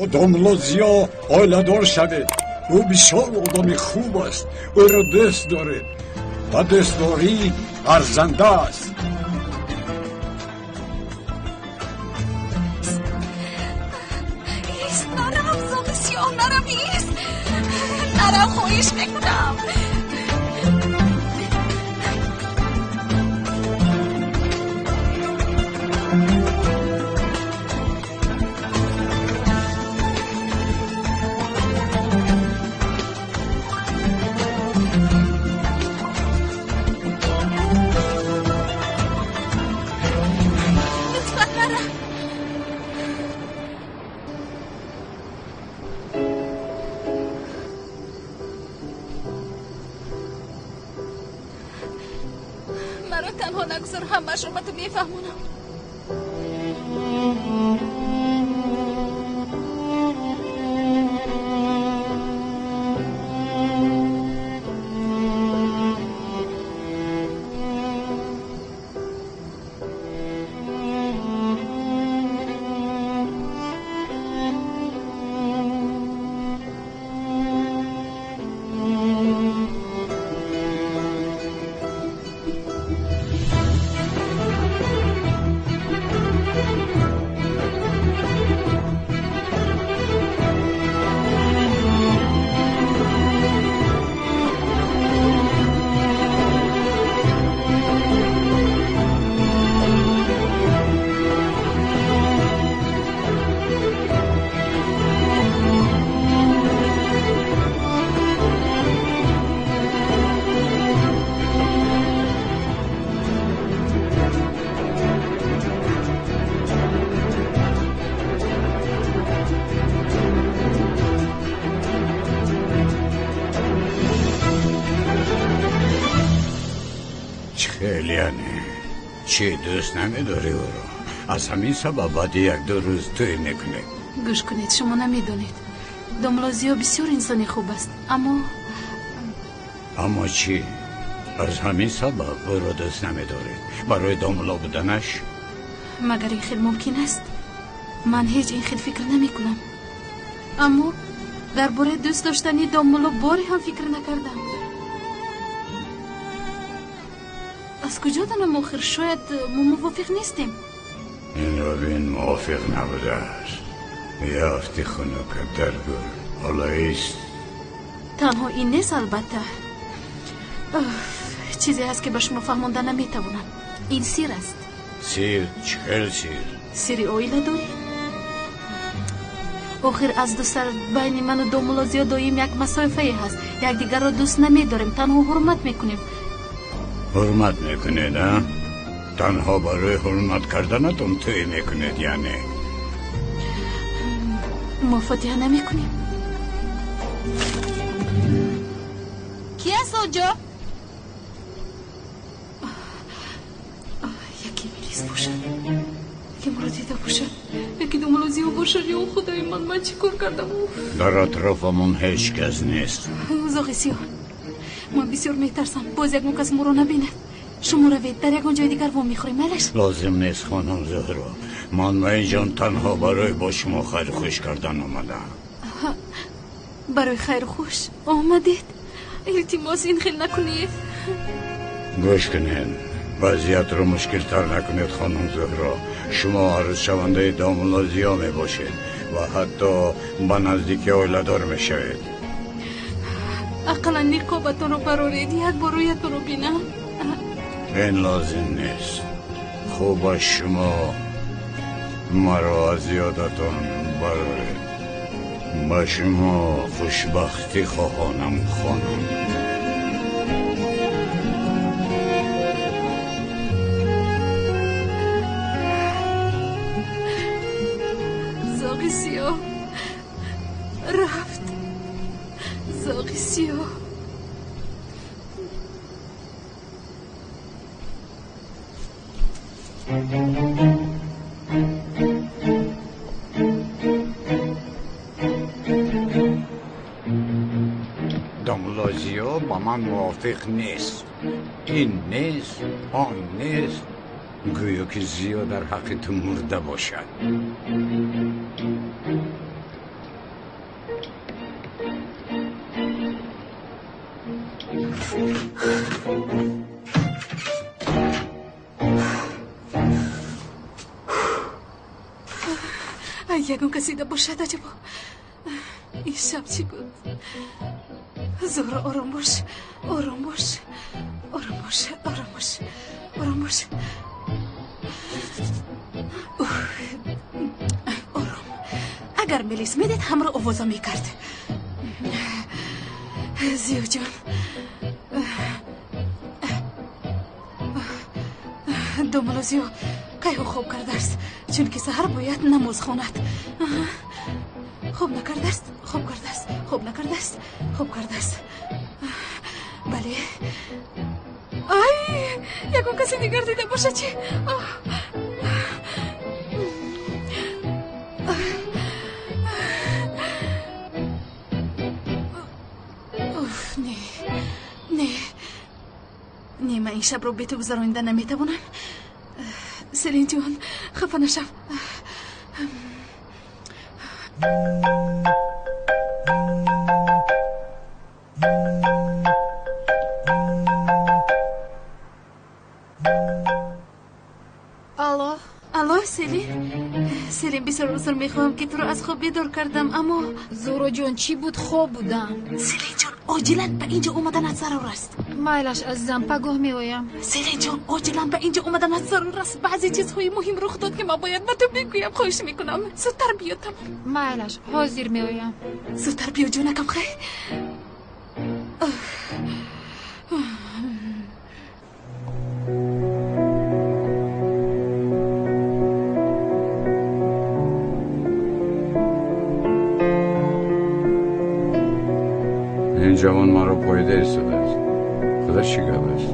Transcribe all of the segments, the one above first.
داملوزیا آیله‌دار شده. او بسیار آدم خوب است. او را دوست دارد و دوستداری ارزنده است. ایست نرم زاغسیا، نرم ایست، نرم خواهش میکنم. مرا تنها نگذار، همه‌ش رو با تو میفهمونم. چی دوست نمیداری او رو؟ از همین سبب بعد یک دو روز توی میکنه. گوش کنید، شما نمیدونید داملوزیا بسیار انسانی خوب است، اما چی؟ از همین سبب او رو دوست نمیدارید؟ برای داملا بودنش؟ مگر این خیلی ممکن است؟ من هیچ این خیلی فکر نمی کنم، اما درباره دوست داشتنی داملا باری هم فکر نکردم. از کجا دانم آخر؟ شاید ما موافق نیستیم. این روین موافق نبوده است. یافتی خنک درگور حالا ایست. تنها این نیست البته، چیزی هست که به شما فهمانده نمیتوانم. این سیر است. سیر؟ چهل سیر؟ سیری آیله داری؟ آخر از دو سر بین من و داملوزیا دایم یک مسافه هست. یک دیگر را دوست نمیداریم، تنها حرمت میکنیم. حرمت میکنید ها؟ تنها برای حرمت کردنتون توی میکنید یعنی؟ ما فتیه نمیکنیم. کی است آنجا؟ یکی میریز باشد، یکی مرا دیده باشد، یکی داملوزیا باشد. یا خدای من چی کار کردم؟ در اطرافمون هیچ کس نیست. زاغسیا، من بسیار میترسم باز یک کس ما رو نبیند. شما روید در یک جای دیگر وام میخوریم. ملش لازم نیست خانم زهرا، من و اینجان تنها برای با شما خیر خوش کردن آمدم. برای خیر خوش آمدید؟ التماس این خیل نکنید. گوش کنید، وضعیت رو مشکل تر نکنید خانم زهرا. شما عرض شونده داملوزیا می باشید و حتی به نزدیکی آیله‌دار می شوید. اقلا نقابتون رو برارید، یک بار رویتون رو بینم. این لازم نیست. خوب شما مرا از یادتون برارید. با شما خوشبختی خواهانم خانم. زاغسیا رفت. زاغسیا داملوزیا با من موافق نیست. این نیست، آن نیست. گویا که زیاد در حق تو مرده باشد. یگون کسی ده باشد عجبا. این شب چی گفت؟ زهرا آرام باش، آرام باش، آرام باش، آرام باش، آرام باش. آرام. اگر ملیس میدید همرا آوازا میکرد. زیو جان، دوملو زیو که خوب کرده است، چون که سهر باید نماز خواند. خوب نکرده است، خوب کرده است، خوب نکرده است، خوب کرده است. بله. آی، یکون کسی دیگر دیده باشه چی؟ نه من این شب رو به تو گذرانده نمیتوانم. سلین جان خفه نشو. الو سلیم بسیار میخوام که تو رو از خواب بیدار کردم، اما زورو جون چی بود؟ خوب بودم. سلین جان عاجلا به اینجا اومدن از ضرور است. مایلش عزیزم پگاه میویم. سلین جان عاجلا به اینجا اومدن از ضرور است. بعضی چیزهای مهم رخ داد که من باید به تو بگویم. خواهش میکنم زودتر بیا. تمام. مایلش حاضر میویم. زودتر بیا جونکم. خیر. این جوان ما رو پایده ایستاده است. خدا چی گفت است؟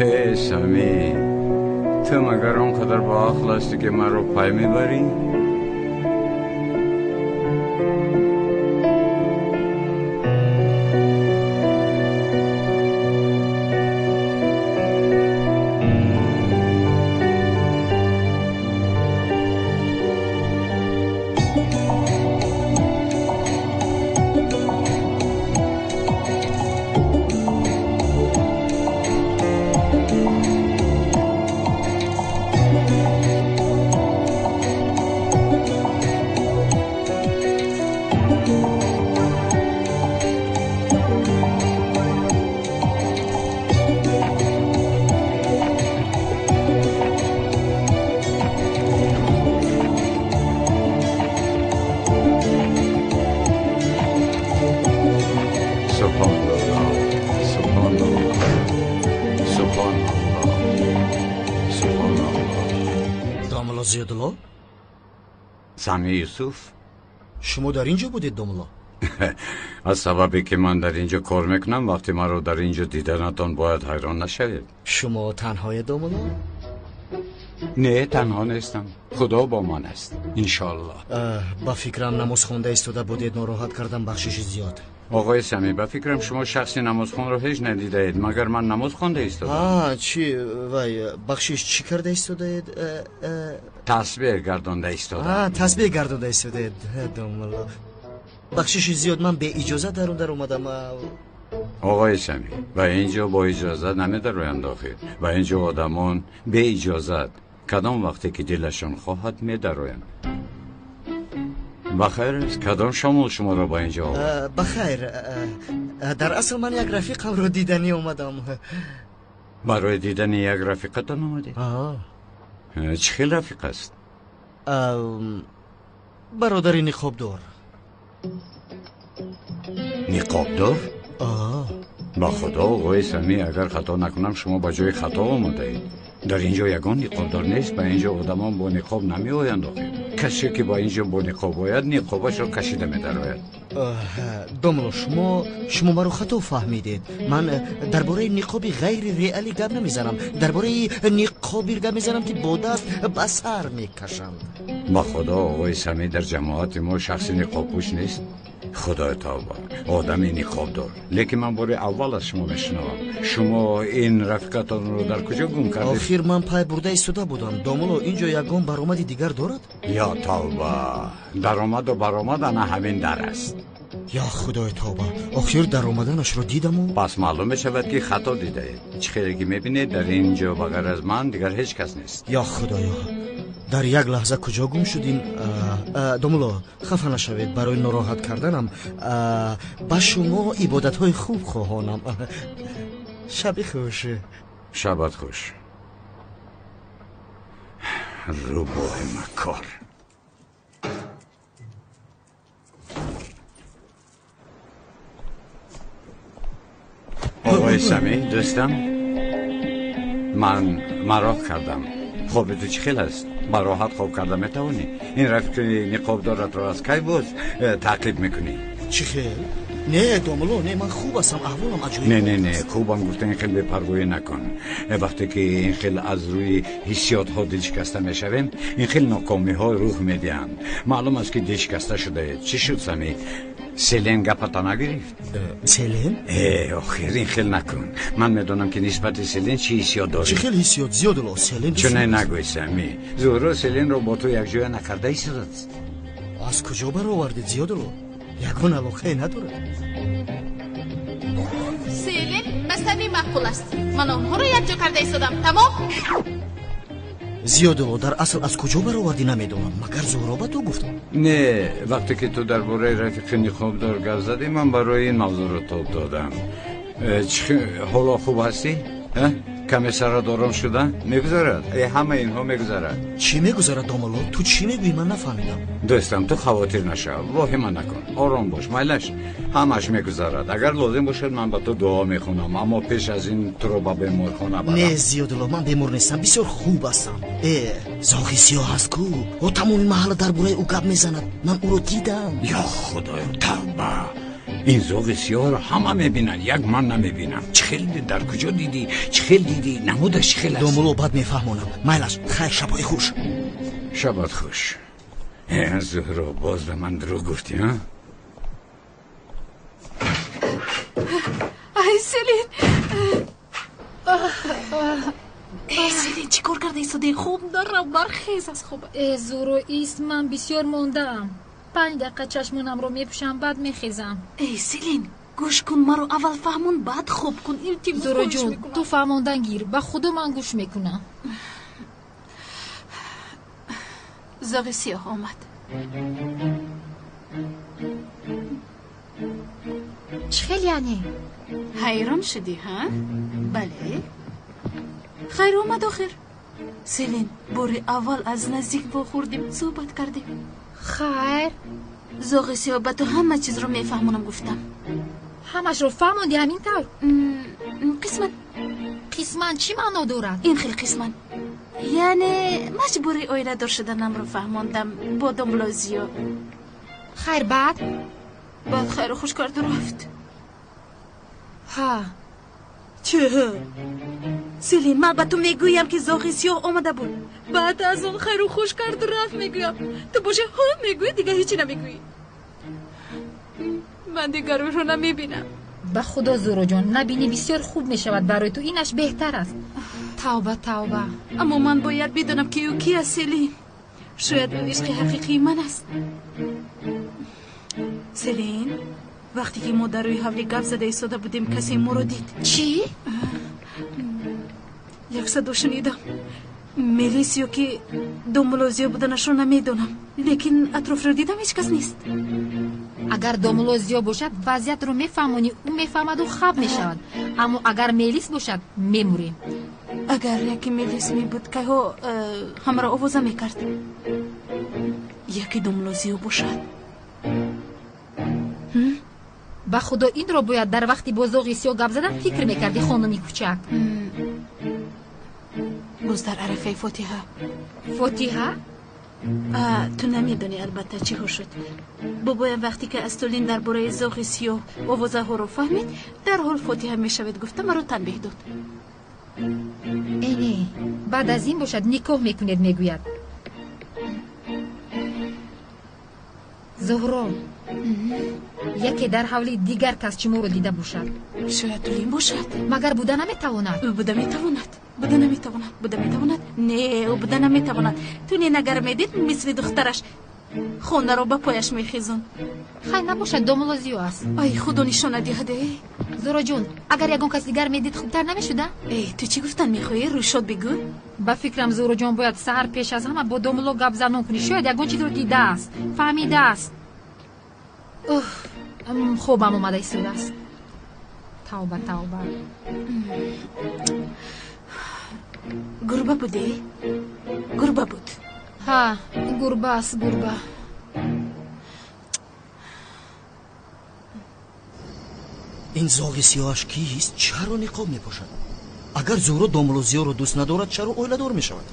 هی سامی، تو مگر اونقدر با عقل هستی که ما رو پای میبری؟ سامی یوسف، شما در اینجا بودید دوملا؟ از سببی که من در اینجا کار میکنم وقتی من رو در اینجا دیدنتان باید حیران نشوید. شما تنهای دوملا؟ نه تنها نیستم، خدا با من است انشالله. با فکرم نماز خونده ایستاده بودید، ناراحت کردم، بخشش زیاد. آقای سامی با فکرم شما شخصی نمازخوان رو هیچ ندیده اید مگر من نماز خونده ایستادم. چی وای بخشش چی کرده ایستاده اید؟ تسبیح گردانده ایستادم. تسبیح گردانده ایستاده اید دوملا. بخشش زیاد، من به اجازه در اومدم. آقای سامی و اینجا با اجازت نمی‌درویند داخل و اینجا آدمان به اجازت کدام وقتی که دلشان خواهد می‌درویند. بخیر است، کدام شامل شما را با اینجا آورد؟ بخیر، در اصل من یک رفیقم رو دیدنی اومدم. برای دیدن یک رفیقتان اومدید؟ چه خیلی رفیق است؟ برادری نقابدار. نقابدار؟ با خدا آقای سامی اگر خطا نکنم شما با جای خطا آمده اید. در اینجا یگان نقابدار نیست، با اینجا آدمان با نقاب نمی آیند آخه. کسی که با اینجا با نقاب آید نقابش را کشیده می در آید. دوملا شما مرا خطا فهمیدید. من درباره نقاب غیر ریالی گپ نمیزنم، درباره نقابی گپ میزنم که با دست به سر میکشند. با خدا آقای سامی در جماعت ما شخصی نقاب پوش نیست. خدای توبه آدمی نقاب دار. لیکن من بار اول از شما میشنوم. شما این رفیقتان رو در کجا گم کردید؟ آخر من پای برده ایستاده بودم. دامولو اینجا یگان برآمدی دیگر دارد؟ یا توبه درآمد و برآمد انا همین در است. یا خدای توبه آخر در آمدنش رو دیدم و پس معلوم می شود که خطا دیده اید. چه خیلی که میبینید در اینجا بغیر از من دیگر هیچ کس نیست. یا خدایا در یک لحظه کجا گم شدیم؟ دامولو خفه نشوید برای ناراحت کردنم. با شما عبادت های خوب خواهانم. شب خوش. شبت خوش. روباه مکار. آقای سمی دوستم من مراق کردم. خواب تو چی خیل است؟ با راحت خواب کردم میتوانی؟ این رفیق نقاب دارد رو از کی بود تعقیب میکنی؟ چی خیل؟ نه دامولو نه من خوب هستم احوالم عجیبه. نه خوبم گفتن این خیل بپرگویی نکن. وقتی که این خیل از روی حسیات ها دلشکسته میشویم این خیل ناکامی ها روح میدهند. معلوم است که دلشکسته شده. چی شد سمی؟ سیلین گپتا نگرفت؟ سیلین؟ آخر این خیل نکن. من میدونم که نسبت سیلین چی حسیات داری. چی خیل حسیات زیاد لو سیلین؟ چونه نگوی سمی. زهرا سیلین رو با تو یک جای نکرده ایستاد. از کجا برآوردید زیاد لو؟ یگان علاقه نداره. سیلین مثلا معقول است. من آنها رو یک جا کرده ایستادم. تمام؟ زیاد لو در اصل از کجا برآوردی نمیدونم. مگر زهرا به تو گفتم؟ نه وقتی که تو درباره رفیق نقاب دار گپ زدی من برای این موضوع رو توضیح دادم. حالا خوب هستی؟ کمی سرت آرام شده؟ میگذارد؟ همه اینها میگذارد. چی میگذارد دامولو؟ تو چی میگویی من نفهمیدم. دوستم تو خواطر نشو. واهمه نکن. آرام باش. میلش همش میگذارد. اگر لازم باشد من با تو دعا میخونم اما پیش از این تو رو با بیمارخانه برم. نه زیادلو من بیمار نیستم. بسیار خوب هستم. زاغی سیاه هست کو و تمام محل درباره او گپ میزند. من او رو دیدم. یا خدایا توبه. این زاغ سیاه رو همه میبینن یک من نمیبینم. چه خیلی در کجا دیدی؟ چه خیلی دیدی؟ نمودش خیلی است. دامولو بد میفهمونم. میلش خیر شبای خوش. شبت خوش. زهرا باز به من درو گفتی ها؟ ای سیلین سیلین چی کار کرده ایستاده؟ خوب دارم برخیز از خوبه. زورو ایست من بسیار موندم. 5 دقیقه چشمونم رو میپوشم بعد میخیزم. ای سیلین گوش کن مرا اول فهمون بعد خوب کن. زورو جون تو فهموندن گیر با خدا من گوش میکنم. زاغ سیاه آمد. چه خیلی یعنی؟ حیران شدی ها؟ بله خیر آمد آخر. سیلین باری اول از نزدیک با خوردیم صحبت کردیم. خیر زاغ سیاه به تو همه چیز رو میفهمونم گفتم. همش رو فهموندی همین طور؟ قسمت چی معنا دارد؟ این خیلی قسمت یعنی مجبوری اویره دار شدنم رو فهموندم با دامولوزیو. خیر بعد خیر و خوش کرد و رفت. ها چه؟ سیلین من به تو میگویم که زاغ سیاه آمده بود بعد از اون خیر و خوش کرد و رفت میگویم تو باشه ها میگوی دیگه هیچی نمیگویی. من دیگر رو نمیبینم. به خدا زورو جان نبینی بسیار خوب میشود برای تو. اینش بهتر است. توبه توبه. اما من باید بدونم که او کی است سیلین. شاید او عشق حقیقی من است. سیلین وقتی که ما در روی حولی گپ زده ایستاده بودیم کسی ما رو دید. چی؟ یک صدا شنیدم. میلیسیو که دامولوزیو بودنش رو نمیدونم لیکن اطراف رو دیدم هیچ کس نیست. اگر دامولوزیو باشد وضعیت رو میفهمونی او میفهمد و خواب میشود. اما اگر میلیس باشد میموریم. اگر یکی میلیس می بود که همه را آوازه میکرد. یکی دامولوزیو باشد. با خدا این رو باید در وقتی با زاغ سیاه گپ زدن فکر میکردی خانمی کوچک. باز در عرفه فاتحه. فاتحه؟ تو نمیدونی البته چی ها شد. بابایم وقتی که استولین درباره زاغ سیاه آوازه ها رو فهمید در حال فاتحه میشود گفته مرا تنبیه داد. اینه بعد از این باشد نکاح میکنید میگوید. زهرا یکی در حولی دیگر کس چی رو دیده باشد. شاید دولین باشد. مگر بوده نمیتواند؟ او بوده میتواند. بوده میتواند. نه او بوده نمیتواند. تو نه نگر میدید مثل دخترش خونه رو به پایش میخیزون. خیلی نباشد دومولوزیو است. ای خدا نشانه دهده. زورا جون اگر یگون کس دیگر میدید خوبتر نمیشده؟ ای تو چی گفتن میخوایی روشاد بگو؟ با فکرم زورا جون باید سحر پیش از همه با دومولو گپ زنون کنی. شاید یگون چیز رو دیده است، فهمیده است. خوبم اومده ایستوده است. توبه گربه بوده؟ گربه بود. ها گربه است گربه. این زاغ سیاهش کیست؟ چرا نقاب میپوشد؟ اگر زورا دومولوزیو رو دوست ندارد چرا اویلادور میشود؟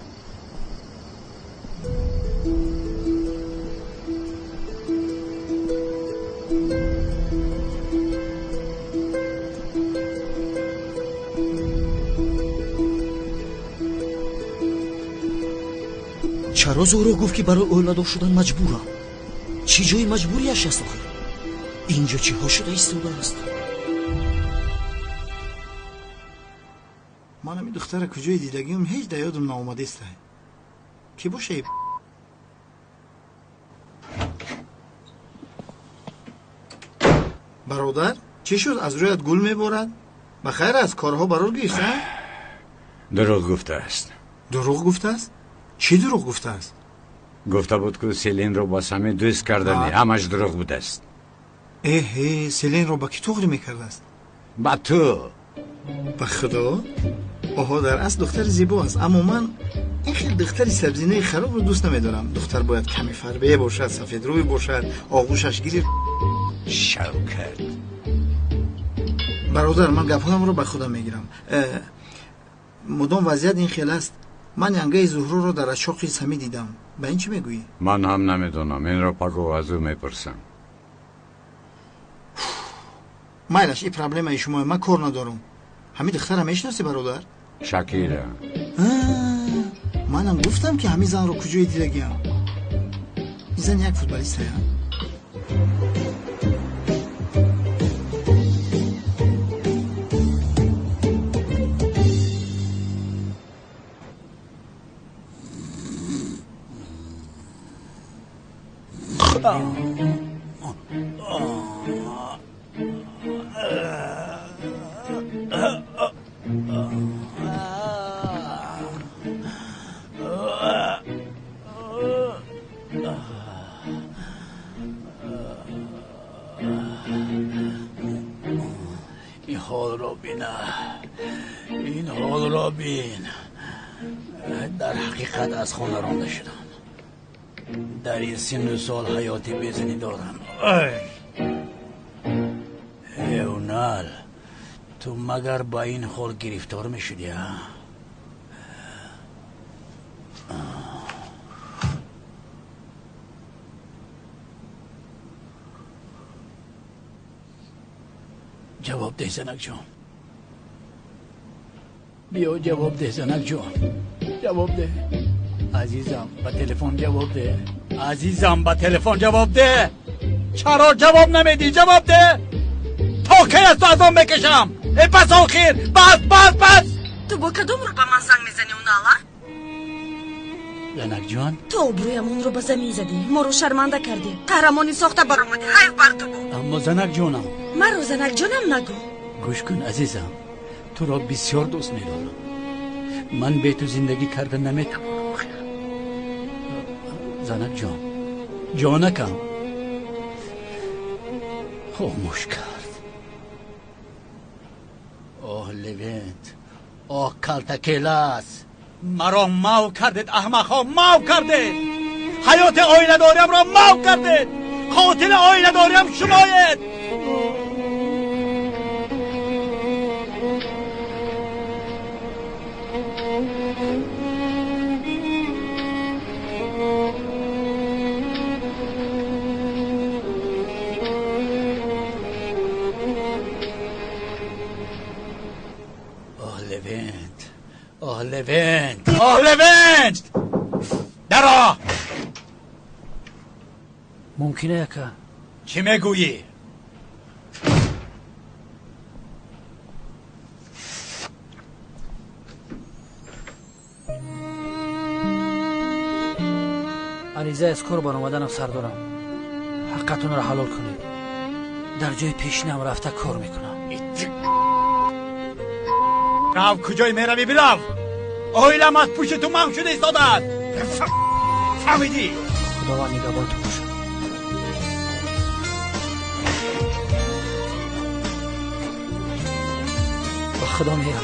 چرا زورا گفت که برای اویلادور شدن مجبورم؟ چی جای مجبوریش است آخر؟ اینجا چی ها شده ایستوده است؟ من همی دختر کجای دیدگیم هیچ در یادم ناومده است. کی باشه؟ برادر چی شد از رویت گل میبارد؟ بخیر از کارها برار گیست؟ دروغ گفته است. دروغ گفته است؟ چی دروغ گفته است؟ گفته بود که سیلین رو با سمی دوست کردنی. همش دروغ بوده است. سیلین رو با کی توغری میکرده است؟ با تو. با خدا؟ آها در اصل دختر زیبا است، اما من این خیلی دختری سبزینه خراب رو دوست نمیدارم. دختر باید کمی فربه باشد، سفید روی باشد، آغوشش گیری. شوکت برادر من گپایم رو به خودم میگیرم. مدام وضعیت این خیلی است. من ینگه زهرو رو در اشاقی سمی دیدم. به این چی میگویی؟ من هم نمیدونم. این رو پاکو از او میپرسم. مایلش این پرابلم ای شما، من کار ندارم. همین دختر میشناسی برادر؟ شکیره. منم گفتم که همین زن رو کجای دیدگیم. این زن یک فوتبالیسته. این حال را بین. در حقیقت از خانه رانده شدم. در این سن و سال حیاتی بزنی دارم. اونال تو مگر با این حال گرفتار می شدی ها؟ جواب ده زنک جان. بیا جواب ده زنک جان. جواب ده عزیزم. با تلفن جواب ده عزیزم. با تلفن جواب ده. چرا جواب نمیدی؟ جواب ده. تا کی از تو ازم بکشم؟ ای پس آخر. بس تو با کدوم رو به من زنگ میزنی اونالا؟ زنک جان تو ابرویمون رو به زمین زدی، ما رو شرمنده کردی، قهرمانی ساخته برامدی. حیف بر تو بود. اما زنک جانم من رو زنک جانم نگو. گوش کن عزیزم. تو را بسیار دوست می‌دارم. من به تو زندگی کردن نمیتونم. زنک جان جانکم خاموش کرد. آه لوینت، آه کلتکیلاس، مرا ماو کردید احمق ها. ماو کردید. حیات آینه داریم را ماو کردید. قاتل آینه داریم شمایید. لوینت درا. ممکنه که چی میگویی؟ عریضه از کار برآمدن افسر دارم. حقتون را حلال کنید. در جای پیشینم رفته کار میکنم. راو کجای میروی براو؟ آیلم از پوش تو مهم شده ایستادن. فهمیدی؟ خدا و نگهبان تو باشه. با خدا میرم.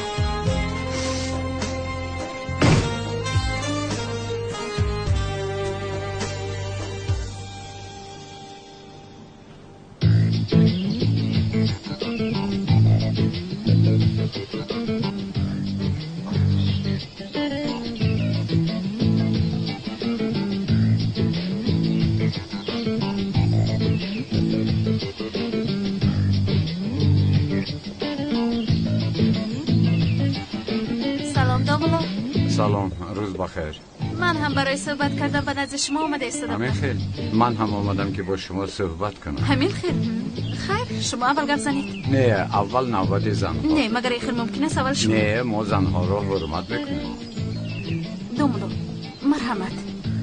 سلام، روز بخیر. من هم برای صحبت کردن به نزد شما آمده ایستادم. همین خیل. من هم آمدم که با شما صحبت کنم. همین خیر. خیر، شما اول گپ زنید. نه، اول نوبت زن. نه، مگر این خیر ممکن است اول شما. نه، ما زنها را حرمت میکنیم. دومولو، مرحمت.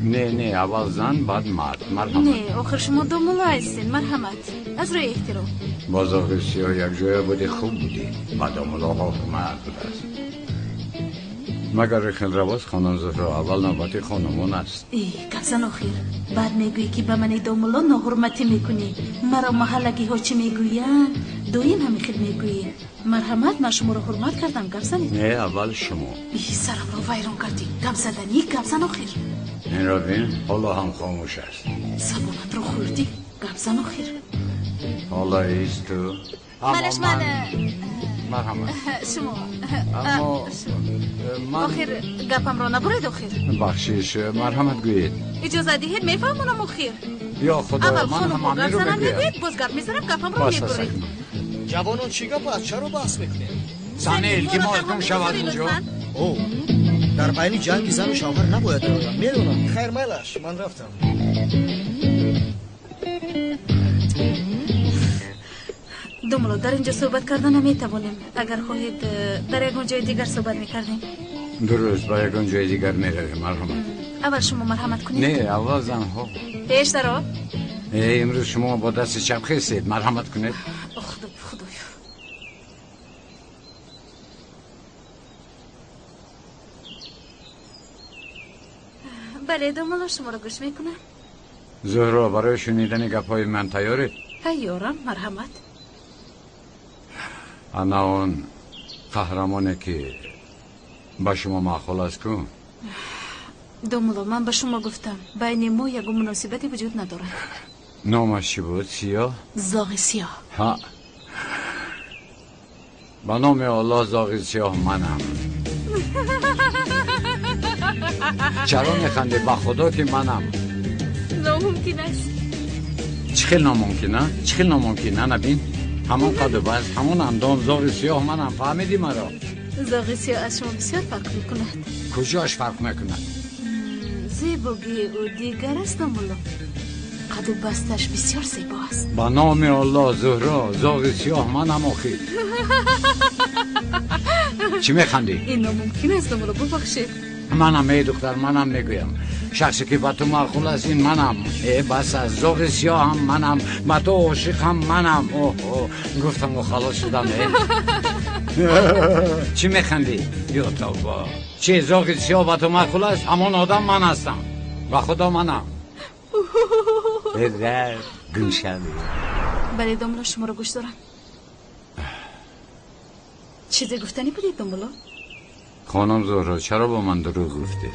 نه، اول زن بعد مرد. مرحمت. نه، آخر شما دومولو هستین. مرحمت. از روی احترام. بازار سیاه یک جای بودی خوب بودی. بعد دومولوها حرمت بود است. مگر خیل رواز خانم زهرا اول نوبتی خانمون است. گفزن آخر بعد میگویی که به من دومولو ناحرمتی میکنی. مرا محلگی ها چی میگویند؟ دویم همین خیل میگویی. مرحمت، من شما رو حرمت کردم. گفزنید. نه، اول شما. سرم رو ویران کردی. گفزدنی گفزن آخر. این را بین حالا هم خاموش است. سبانت رو خوردی. گفزن آخر. حالا ایست تو. من مرحمت. شما اما من آخر گپم را نبرید. آخر بخشیش مرحمت گویید. اجازه دهید میفهمونم. آخر یا خدا اول من خانم همین رو گفزنم بگویم. میگوید باز گپ میزنم گپم را میبرید. جوانان چی گپ است؟ چرا بحث میکنید؟ زن التماس شود اینجا. او در بین جنگ زن و شوهر نباید بروم. میدونم. خیر مالش، من رفتم. دومولو، در اینجا صحبت کردن نمیتوانیم. اگر خواهید در یک جای دیگر صحبت میکردیم. درست، با یکان جای دیگر میرویم. مرحمت. اول شما مرحمت کنید. نه، اول زنها. پیش درو. امروز شما با دست چپ خیستید. مرحمت کنید. خدایا. بله دومولو، شما رو گوش میکنم. زهرا، برای شنیدن گپای من تیارید؟ تیارم. مرحمت. انا اون قهرمانه که با شما معقول است کن. دومولو، من به شما گفتم بین ما یک مناسبتی وجود ندارد. نامش چی بود؟ سیاه؟ زاغ سیاه. ها، با نام الله زاغ سیاه منم. چرا میخنده؟ با خدا که منم. ناممکن است. چی خیلی ناممکنه؟ چی خیلی ناممکنه؟ نبین همون قد و بس، همون اندام زاغ سیاه منم. فهمیدی مرا؟ زاغ سیاه از شما بسیار فرق میکند. کجاش فرق میکند؟ زیبایی او دیگر است دومولو. قد و بستش بسیار زیبا است. با نام الله زهرا زاغ سیاه منم. آخی چی میخندی؟ این ناممکن است دومولو، ببخشید. منم ای دختر، منم میگویم. شخصی که با تو معقول است این منم. بس از زاغ سیاه هم منم. با تو عاشق هم منم. گفتم و خلاص شدم. چی میخندی؟ یا توبا، چه زاغ سیاه با تو معقول است؟ همون آدم من هستم. و خدا منم. در گوشم. بله دومولو، شما رو گوش دارم. چیزی گفتنی بودید دومولو؟ خانم زهرا، چرا با من دروغ گفتی؟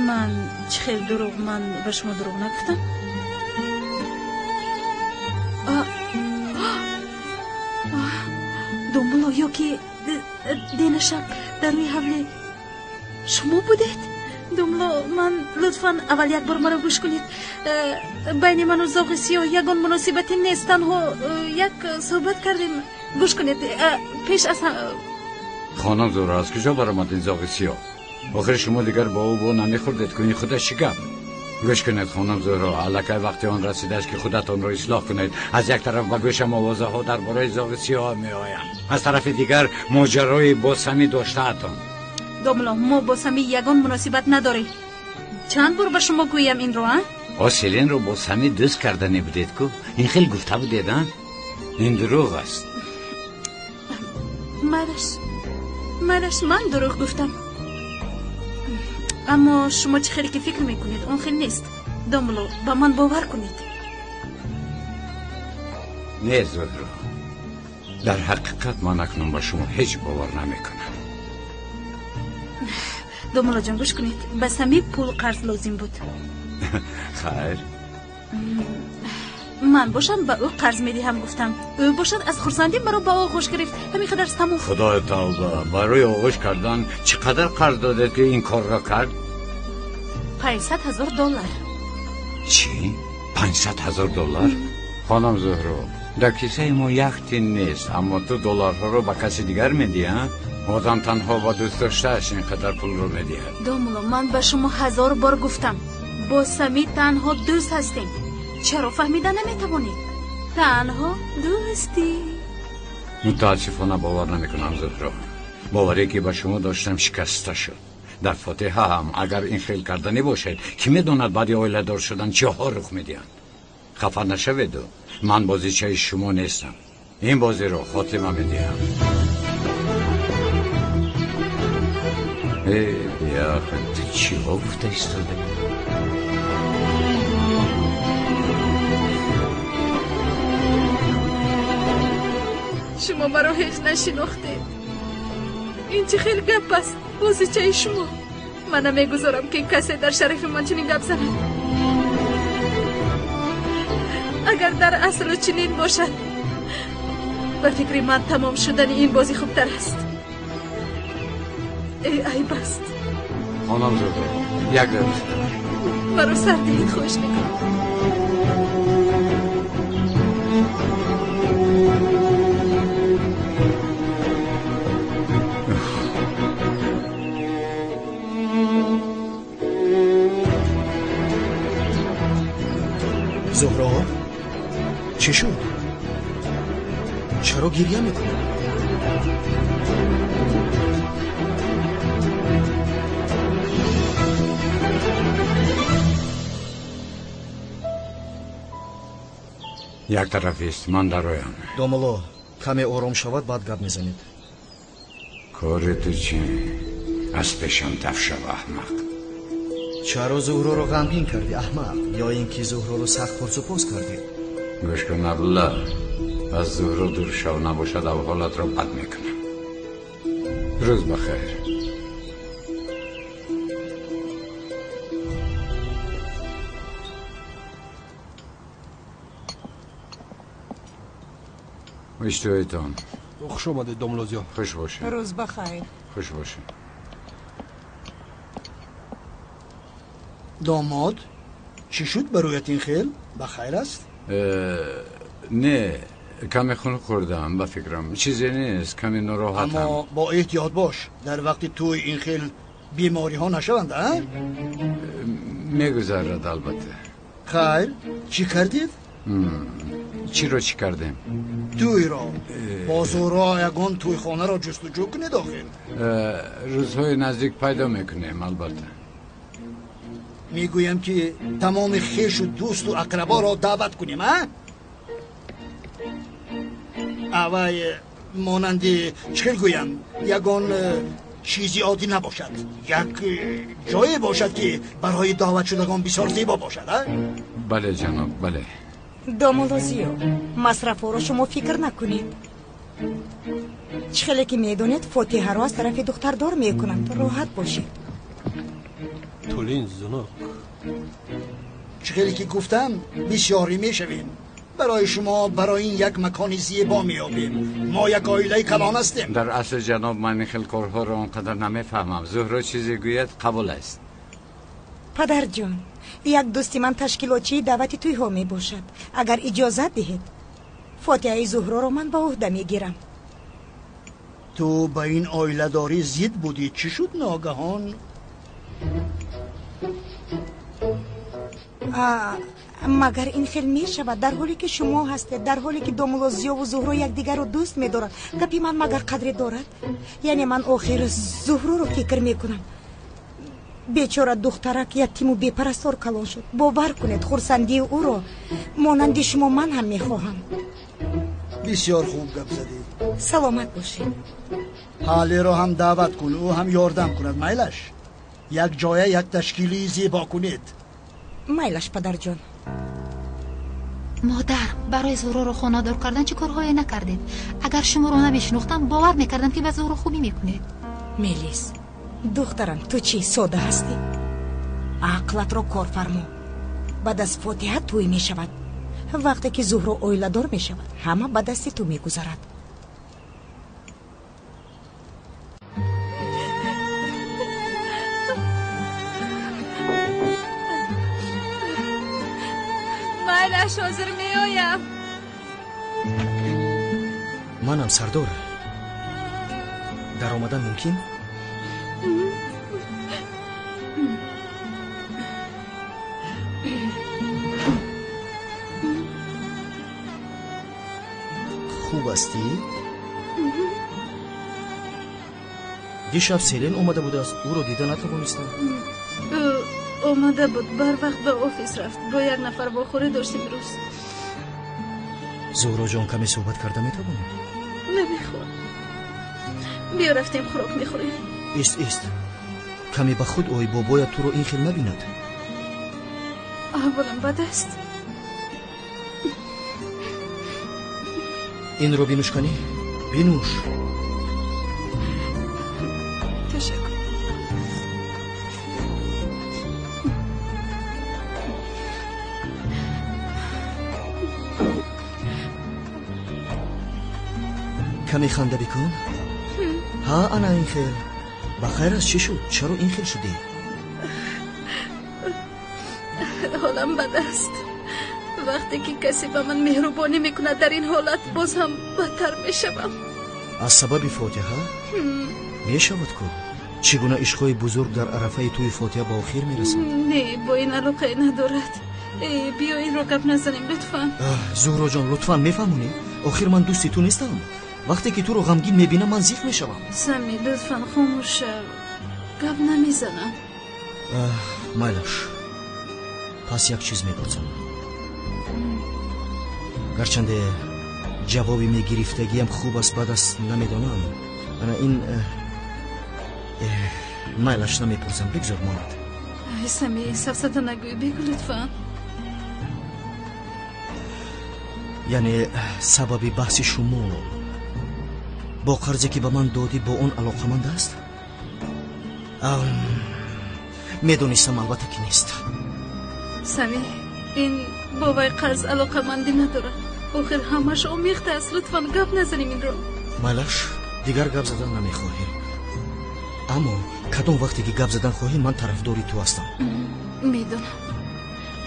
من چه خیلی دروغ؟ من به شما دروغ نگفتم. دومولو، یا که دین شب در روی حوله شما بودید؟ دومولو، من لطفاً اول یک بار مرا گوش کنید. بین من و زاغ سیاه یگان مناسبتی نیست. تنها یک صحبت کردیم. گوش کنید. پیش از خانم زهرا، از کجا برآمد این زاغ سیاه؟ آخر شما دیگر با او با نمیخوردید کنید. خودش چی گفت؟ گوش کنید خانم زهرا، الکی وقتی آن رسیده است که خودتان را اصلاح کنید. از یک طرف به گوشم آوازه ها درباره زاغ سیاه می آیند، از طرف دیگر ماجرای باسمی داشته اتان. دومولو، ما با سمی یگان مناسبت نداریم. چند بار به شما گویم این رو؟ آسلین رو با سمی دوست کرده نبودید که این خیلی گفته بودیدن؟ این دروغ است. مرش من دروغ گفتم. اما شما چه خیلی که فکر میکنید اون خیلی نیست. داملو با من باور کنید. نه زهرا، در حقیقت من اکنون با شما هیچ باور نمیکنم. داملو جان گوش کنید، به سمی پول قرض لازم بود. خیر، من باشم به او قرض میدهم گفتم، او باشد از خرسندی مرا با آغوش گرفت. همین قدر تمام. خدا توبه، برای آغوش کردن چقدر قرض داده که این کار را کرد؟ $500,000. چی؟ $500,000؟ خانم زهرا، در کیسه ما یک تین نیست، اما تو دلارها رو به کسی دیگر میدی ها؟ آدم تنها با دوست داشتهش اینقدر پول رو میدید. داملو من به شما 1000 بار گفتم با سمی تنها دوست هستیم. چرا فهمیدن نمیتوانید؟ تنها دوستی. متاسفانه باور نمیکنم زهرا. باوری که به شما داشتم شکسته شد. در فاتحه هم اگر این خیل کردنی باشد کی میداند بعد اویله دار شدن چه ها رخ میدین؟ خفه نشوید، من بازیچه شما نیستم. این بازی رو خاتمه میدیم. بیا تو چی ها گفته ایستاده؟ شما مرا هیچ نشناخته. این چه خیلی گپ است. بازیچه شما. من نمیگذارم که کسی در شرف من چنین گپ زند. اگر در اصل چنین باشد به فکر من تمام شدن این بازی خوبتر است. ای بست. خانم زهرا، یک دست مرا سردهید خوش نکن. زهرا چی شد؟ چرا گریه میکنی؟ یک طرفی است، من در آیم. داملو کمی آرام شود بعد گپ میزنید. کار تو چی؟ از پیشم دف شو احمق. چرا زهرا رو غمگین کردی احمق؟ یا اینکه زهرا رو سخت پرسپوس کردی؟ گوش کن عبدالله، از زهرا دور شو نباشد او حالت را بد میکنم. روز بخیر. اشتهایتان خوش آمده داملوزیا. خوش باشه. روز بخیر. خوش باشه. داماد چی شد برایت این خیل؟ بخیر است؟ نه، کمی خون خوردم به فکرم. چیزی نیست، کمی ناراحتم. اما با احتیاط باش، در وقت توی این خیل بیماری ها نشوند ها؟ میگذرد البته. خیر، چی کردید؟ چی رو چی کردیم؟ توی را با زهرا یگان توی خانه را جستجو کنید آخر. روزهای نزدیک پیدا میکنیم البته. میگویم که تمام خیش و دوست و اقربا را دعوت کنیم ها؟ اوای مانند چه گویم یگان چیزی عادی نباشد، یک جایی باشد که برای دعوت شدگان بسیار زیبا باشد ها؟ بله جناب، بله. دامولوزیو مصرف رو شما فکر نکنید. چه خیلی که میدونید فاتحه رو از طرف دختر دار میکنند. راحت باشید. تولین زنک چه خیلی که گفتم بسیاری میشویم. برای شما برای این یک مکان زیبا میابیم. ما یک عائله کلان هستیم. در اصل جناب من خیلی کارها رو اونقدر نمیفهمم. زهرا چیزی گوید قبول است. پدر جان، یک دوستی من تشکیلاتچی دعوتی توی ها می باشد. اگر اجازت دهید فاتحه زهرا رو من با عهده میگیرم. تو با این عائله داری زید بودی، چی شد ناگهان؟ مگر این خیلی می شود در حالی که شما هستید، در حالی که دامولوزیا و زهرا یک دیگر رو دوست می دارند، گپی من مگر قدری دارد؟ یعنی من آخر زهرا رو فکر می کنم. بیچاره دخترک یتیم و بیپرستار کلان شد. باور کنید خرسندی او را مانند شما من هم میخواهم. بسیار خوب گپ زدی. سلامت باشید. حالی رو هم دعوت کن، او هم یاردم کند. میلش یک جای یک تشکیلی زیبا کنید. میلش پدر جان. مادر برای زهره رو خانه‌دار کردن چه کارهایی نکردید؟ اگر شما رو نمیشناختم باور میکردم که به زهره خوبی میکنید. میلیس دخترم تو چی ساده هستی؟ عقلت رو کار فرما. بعد از فاتحه توی می شود. وقتی که زهره اویله دار می شود همه به دست تو می گذارد. میلش حاضر می آیم. منم سردار. در آمدن ممکن؟ خوب هستی؟ دیشب سیلین اومده بود است. او رو دیده نتوانستم. اومده بود بر وقت به آفیس رفت. با یک نفر بخوری داشتیم روز. زهره جان کمی صحبت کرده میتوانیم؟ نمیخوام. بیا رفتیم خوراک میخوریم. ایست کمی به خود اوی بابایت تو رو این خیل نبیند. اولم بد است. این رو بینوش کنی؟ بینوش. تشکر. کمی خنده بکن. ها انا این خیل بخیر است. چی شد؟ چرا این خیل شدی؟ حالم بد است. وقتی که کسی به من مهربانی میکنه در این حالت باز هم بدتر میشوم. از سبب فاتحه؟ میشود که چگونه عشقای بزرگ در عرفه توی فاتحه با آخر میرسد؟ نه با این علاقه ندارد. بیا این رو گپ نزنیم لطفا. زهره جان لطفا میفهمونی؟ آخر من دوستی تو نیستم. وقتی که تو رو غمگین میبینم من زیخ میشوم. سمی لطفا خاموش شو. گپ نمیزنم. میلش پس یک چیز میپرسم. گرچنده جوابی میگرفتگیم خوب است بد است نمیدانم. انا این میلش نمیپرسم. بگذار ماند. سمی سفسط نگوی بگو لطفا. یعنی سبب بحث شما با قرضی که به من دادی با اون علاقمند است؟ میدونستم البته که نیست. سمی این بابای قرض علاقه مندی نداره. آخر همش آمیخته است. لطفا گپ نزنیم این رو. میلش دیگر گپ زدن نمیخواهی. اما کدام وقتی که گپ زدن خواهی من طرفداری تو هستم. میدونم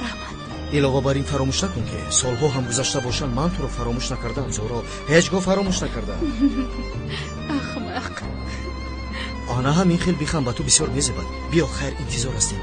رحمت. علاوه بر این فراموش نکن که سالها هم گذشته باشن من تو رو فراموش نکردم. زهره هیچگاه فراموش نکردم. احمق. آنها هم این خیل بیخم به تو بسیار میزبد. بیا خیر انتظار هستیم.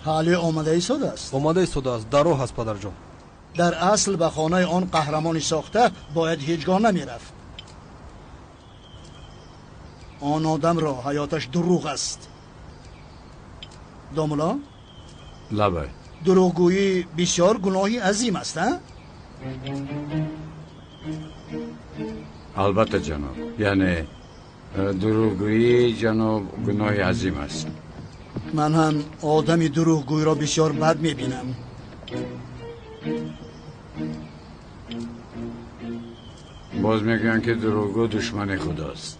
حالی آماده ایستاده است. آماده ایستاده است. در راه است پدر جان. در اصل به خانه آن قهرمانی ساخته باید هیچگاه نمیرفت. آن آدم را حیاتش دروغ است. دامولا؟ لبه دروغگویی بسیار گناهی عظیم است. البته جناب. یعنی دروغگویی جناب گناه عظیم است. من هم آدمی دروغگویی را بسیار بد میبینم. باز میگن که دروغگو دشمن خداست.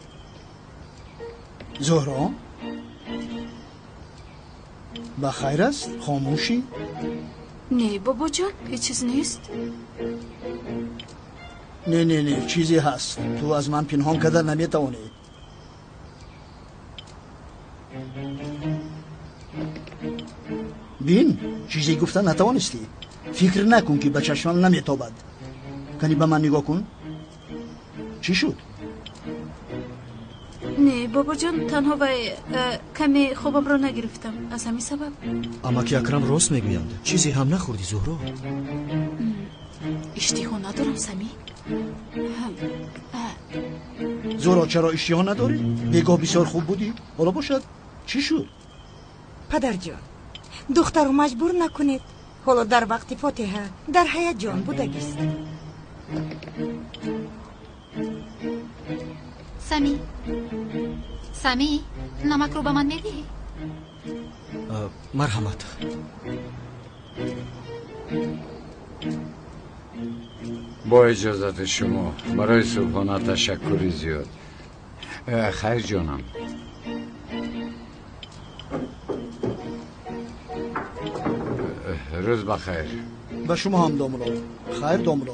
زهرا بخیر است؟ خاموشی؟ نه بابا جان هیچ چیز نیست. نه چیزی هست. تو از من پنهان کردن نمیتوانی. بین چیزی گفتن نتوانستی. فکر نکن که به چشمم نمیتابد. کنی به من نگاه کن. چی شد؟ نه بابا جان، تنها و کمی خوابم را نگرفتم، از همین سبب. اماکی اکرم راست میگویند. چیزی هم نخوردی زهرا؟ اشتها ندارم سمی. زهرا چرا اشتها نداری؟ بگاه بسیار خوب بودی. حالا باشد چی شد؟ پدر جان، دختر رو مجبور نکنید. حالا در وقت فاتحه در هیجان بودگیست. سمی نمک رو به من میدی؟ مرحمت. با اجازت شما برای صبحانه تشکری زیاد. خیر جانم. روز بخیر. به شما هم داملا. خیر داملا.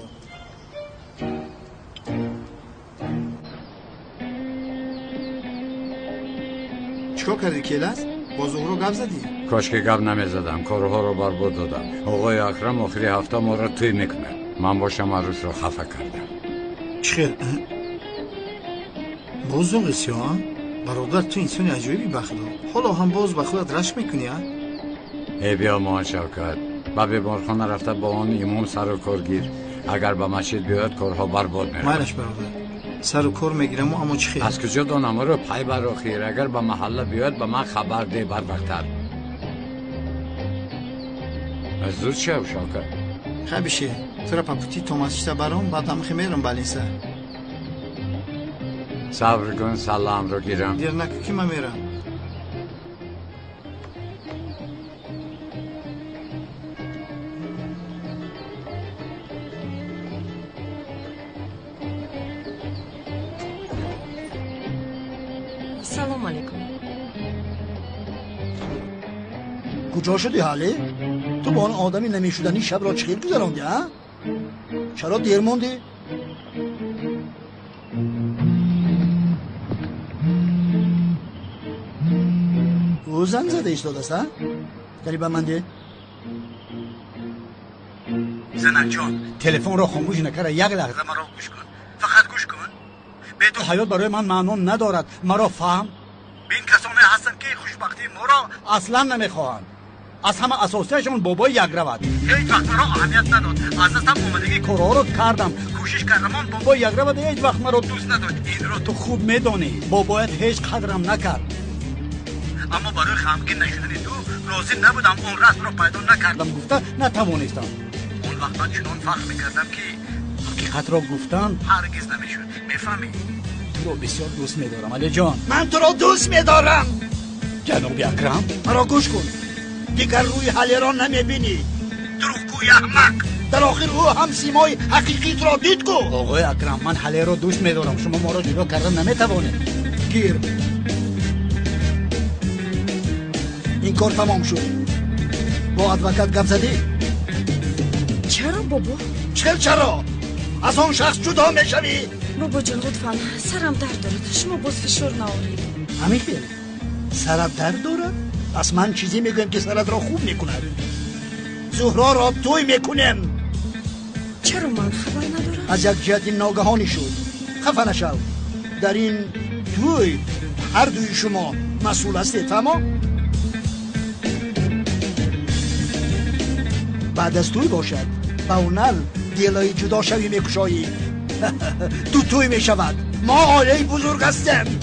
چیکار کردی کیلاس؟ با زهرا گپ زدی؟ کاش که گپ نمیزدم، کارها رو برباد دادم. آقای اکرم آخری هفته ما را توی میکنه. من باشم عروس رو خفه کردم. چخیر؟ باز زوغیسی ها؟ برادر تو انسانی عجیبی بخدا. حالا هم باز به خودت رشک میکنی ها؟ ای بیا مان شوکت. با بیمارخانه رفته با آن امام سر و کار گیر. اگر به مسجد بیاد کارها برباد میره. مالش برادر. سر و کار میگیرم اما چی خیر؟ از کجا دانم رو پای بر خیر. اگر به محله بیاد به من خبر ده بر وقتر. از زود شو شوکت. خبیشه تو را پاپوتی توماسیشتا برام بعد هم خمیرم بالیسا. صبر کن سلام رو گیرم. دیر نکو که من میرم. سلام علیکم. کجا شدی حاله؟ تو با آن آدمی نمیشدنی شب را چخیر گذراندی ها؟ چرا دیر موندی؟ او زنگ زده ایستاده است ها؟ داری به من ده؟ زنک جان تلفن را خاموش نکره، یک لحظه مرا گوش کن، فقط گوش کن. به تو حیات برای من معنا ندارد، مرا فهم. بین کسانی هستن که خوشبختی ما را اصلا نمیخواهند. از همه اساسیشون بابای یک رواد. هیچ وقت مرا اهمیت نداد. از دستم اومدگی کارها رو کردم، کوشش کردم. من بابای یک رواد هیچ وقت مرا دوست نداشت. این را تو خوب میدانی. بابایت هیچ قدرم نکرد. اما برای غمگین نشدن تو راضی نبودم. اون راست را پیدا نکردم، گفته نتوانستم. اون وقت من چنان فخر میکردم که حقیقت را گفتن هرگز نمیشد. میفهمی؟ تو را بسیار دوست میدارم علی جان. من تو را دوست میدارم. جناب اکرم مرا گوش کن. دیگر روی حله را نمیبینی. دروغگوی احمق. در آخر او هم سیمای حقیقیت را دید کو. آقای اکرم من حله را دوست میدارم. شما ما را جدا کردن نمیتوانید. گیر. این کار تمام شد. با ادوکات گپ زدی؟ چرا بابا؟ چرا؟ از آن شخص جدا میشوی؟ بابا جان لطفاً سرم درد دارد. شما باز فشار نآورید. همین خیلی سرت درد دارد؟ پس من چیزی میگویم که سرت را خوب میکند. زهرا را توی میکنم. چرا من خبر ندارم؟ از یک جهت ناگهانی شد. خفه نشو. در این توی هر دوی شما مسئول هستید. تمام؟ بعد از توی باشد با اونل دیلای جدا شوی میکشایی. تو توی میشود. ما عاله بزرگ هستیم.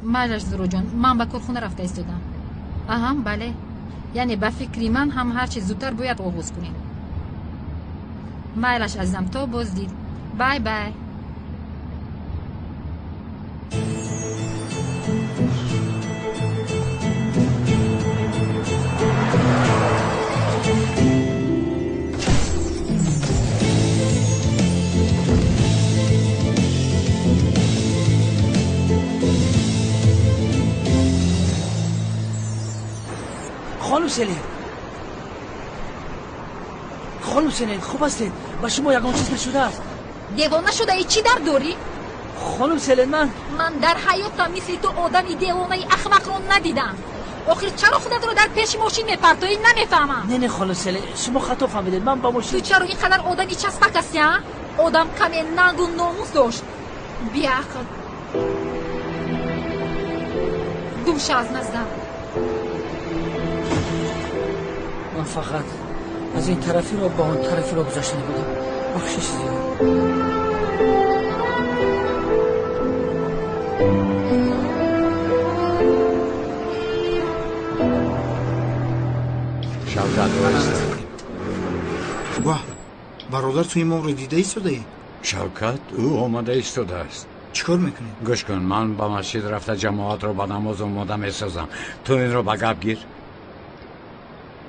مالش زهرا جان، من به کارخونه رفته ایستادم. اهم بله، یعنی به فکری من هم هر چه زودتر باید آغاز کنیم. مالش عزیزم، تا باز دید. بای بای. خانم سلین خوب هستید؟ با شما یکان چیز نشده است؟ دیوانه شده ای چی در داری؟ خانم سلین من در حیاتم مثل تو آدمی دیوانه احمق رو ندیدم. آخر چرا خودت رو در پیش ماشین میپرتایی؟ نمیفهمم. نه خاله سله، شما خطا فهمیدید. من با ماشین. تو چرا اینقدر آدمی چسبک هستی ها؟ آدم کمی ننگ و ناموس داشت. بی عقل. دوش از نزدم. من فقط از این طرفی رو با اون طرفی رو گذاشته بودم. بخشش زیاد. شوکت واه، برادر تو امام رو دیده ایستاده ای؟ شوکت او آمده ایستاده است. چیکار میکنی؟ گوش کن، من با مسجد رفته جماعت رو با نماز اومده میسازم. تو این رو به گپ گیر.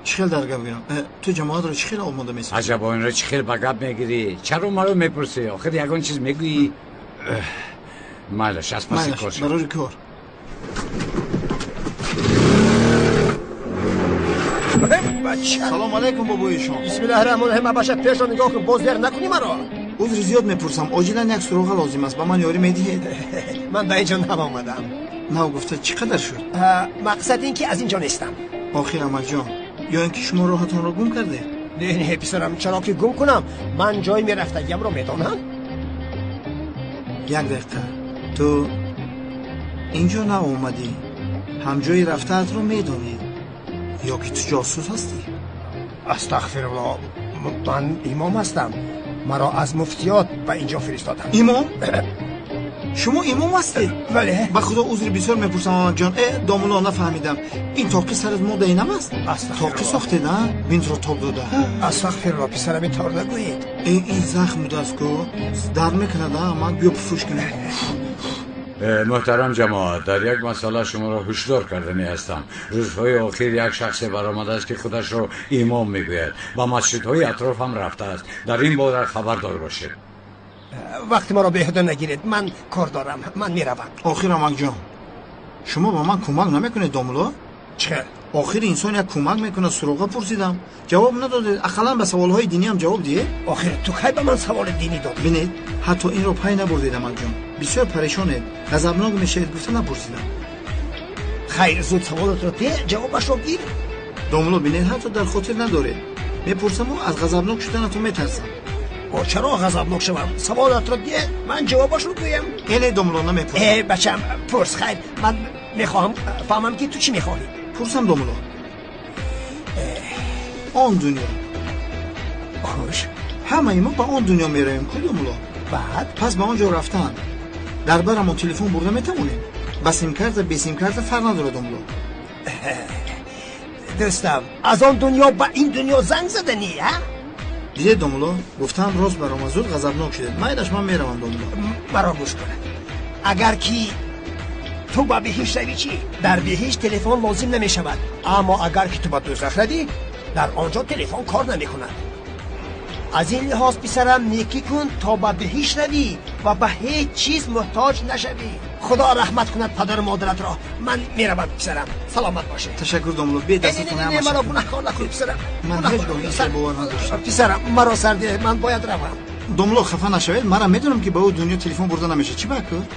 چخیل در گپ گیرم؟ تو جماعت رو چخیل اومده میسازی؟ عجبا این رو چخیل به گپ میگیری؟ چرا ما رو میپرسی؟ آخر یگان چیز میگویی؟ مالش از پسی کار شد. برای کار. سلام علیکم بابای شما. بسم الله الرحمن الرحیم. باشه پیش رو نگاه کن، باز در نکنی مرا. عذر زیاد میپرسم، عاجلا یک سراغ لازم است، با من یاری میدهید؟ من به اینجا نآمدم. نه گفته چقدر شد؟ مقصد این که از اینجا نیستم. آخر عمک جان، یا اینکه شما راهتون رو گم کرده؟ نه پسرم، چرا که گم کنم؟ من جای میرفتگیم رو میدانم. یک دقیقه، تو اینجا نه اومدی، هم جای رفته‌ات رو میدانی یا که تو جاسوس هستی؟ استغفرالله، من امام هستم. مرا از مفتیات به اینجا فرستادند. امام؟ شما امام هستید؟ بله. به خدا عذر بسیار میپرسم عمک جان. دامولا نفهمیدم. این تاقی سرت ماده اینم است؟ تاقی ساخته نه؟ بینت رو تاب داده. استغفرالله پسرم، این طور نگویید. این زخم بوده است که درد میکنه ده عمک، بیا بفروش کنه. محترم جماعت، در یک مسئله شما را هشدار کردنی هستم. روزهای آخر یک شخص برآمده است که خودش را امام میگوید و مسجدهای اطراف هم رفته است. در این باره خبردار باشید. وقتی ما را بیهوده نگیرید، من کار دارم، من میروم. آخر عمک جان، شما با من کمک نمیکنید دامولا؟ چه؟ آخر انسان یک کمک میکنه، سراغ پرسیدم جواب ندادید. اقلا به سوالهای دینی هم جواب دیه؟ آخر تو کی به من سوال دینی دادی؟ ببینید، حتی این رو پای نبردید عمک جان. بسیار پریشانید، غضبناک میشید، گفته نپرسیدم. خیر، زود سوالات رو ده، جوابش رو گیر. دامولا ببینید، حتی در خاطر نداره. میپرسم و از غضبناک شدنتون میترسم. چرا غضبناک شوم؟ سوالات رو ده، من جوابش رو گویم. اینه دامولا نمیپرسم. بچم پرس. خیر، من میخوام فهمم که تو چی میخواهی. پرسم دامولا. آن دنیا. خوش. همه ما به آن دنیا میرویم که دامولا. بعد پس به آنجا رفتن در برمون تلفن برده میتونیم. با سیم کارت به سیم کارت فرق نداره دامولا. دوستم، از آن دنیا به این دنیا زنگ زدنی ها؟ دیده دامولا، گفتم راست برام زود غضبناک شده. من میروم دامولا. مرا گوش کن. اگر کی تو به بهشت روی چی؟ در بهشت تلفن لازم نمی شود، اما اگر که تو به دوزخ روی، در آنجا تلفن کار نمی کند. از این لحاظ پسرم نیکی کن تا به بهشت روی و به هیچ چیز محتاج نشوی. خدا رحمت کند پدر و مادرت را. من میروم پسرم، سلامت باشه. تشکر دامولا. بی دستتون نه مرا گناهکار نکن پسرم. من هیچ گناهی باور نداشتم. پسرم مرا سرده، من باید روم. دامولا خفه نشوید، مرا میدونم که به اون دنیا تلفن برده نمیشه. چی بکنم؟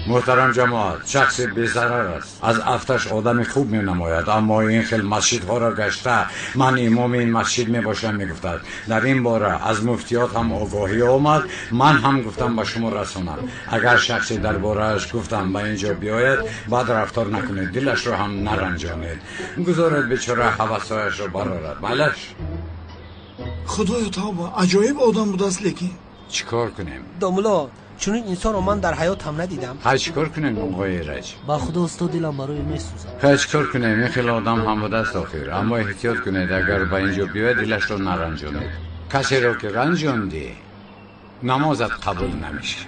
محترم جماعت، شخص بی‌ضرر است. از افتش آدم خوب می نماید، اما این خیلی مسجدها را گشته من امام این مسجد می باشم می گفتد. در این باره از مفتیات هم آگاهی آمد، من هم گفتم به شما رسانم. اگر شخصی در بارهش گفتم به اینجا بیاید، بعد رفتار نکنید، دلش رو هم نرنجانید، گذارید بیچاره هوسایش رو برارد. مالش خدایا توبه، عجایب آدم بود است. لیکن چیکار کنیم؟ دامولا، چون این انسان رو من در حیات هم ندیدم. خیلی چیکار کنیم آقای رج؟ با خدا استاد دلم برای میسوزه. خیلی چیکار کنیم؟ این خیلی آدم هم بوده است آخر، اما احتیاط کنید اگر به اینجا بیاید دلش رو نرنجانید. کسی رو که رنجاندی نمازت قبول نمیشه.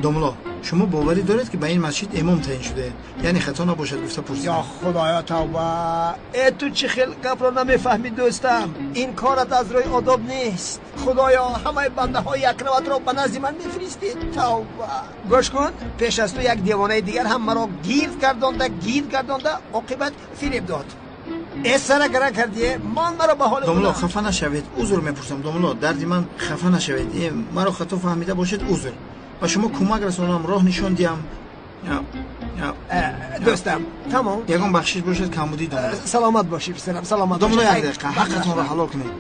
دامولا، شما باوری دارید که به این مسجد امام تعیین شده؟ یعنی خطا نباشد گفته پرسیدم. یا خدایا توبه، تو چه خیلی گپ را نمیفهمی دوستم. این کارت از روی آداب نیست. خدایا همه بنده های اکرمت را به نزد من میفرستید. توبه. گوش کن، پیش از تو یک دیوانه دیگر هم مرا گیر گردانده عاقبت فریب داد. این سر گره کردیه، من مرا به حال دامولا خفه نشوید، عذر میپرسم. دامولا، دردی من، خفه نشوید. مرا خطا فهمیده باشید عذر. و شما کمک رسانم، راه نشان دیم. دوستم تمام یگان بخشش باشد کمبودی داملا سلامت باشی پسرم سلامت داملا باشی. یک دقیقه حقتون را حلال کنید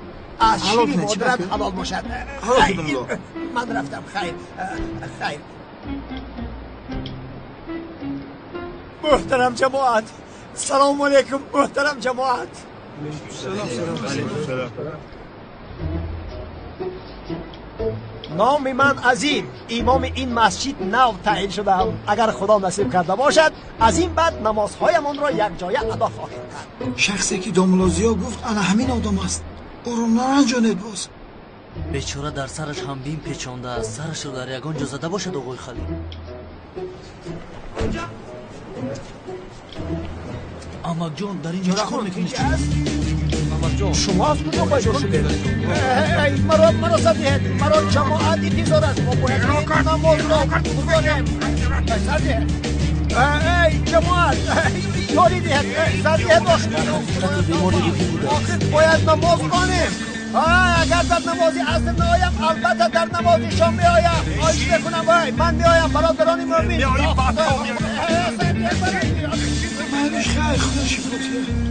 از حلال شیر کنید. چی مادرت بکنید؟ حلال باشد حلال خیر. کن داملا. من رفتم خیر خیر محترم جماعت سلام علیکم محترم جماعت نام من عظیم امام این مسجد نو تعیین شدم اگر خدا نصیب کرده باشد از این بعد نمازهایمان را یک جایه ادا خواهیم کرد شخصی که داملا زیا گفت انا همین آدم است او را نرنجانید باز бечора дар сараш ҳам бим печондааст сарашро дар ягон ҷо зада бошад оғои халил амакҷон дар ин ҷо чӣ кор мекунед амакҷон شما از کجا پیدا شدید مرا سردید مرا جماعت انتظار است ما باید نماز را بگذاریم سردید ای جماعت یاری دید سردید آخر باید نماز کنیم اگر در نمازی عصر نهایم البته در نمازی شام میآیم آیش بکنم من میآیم برادران مومن مالش خیر خدا شفاته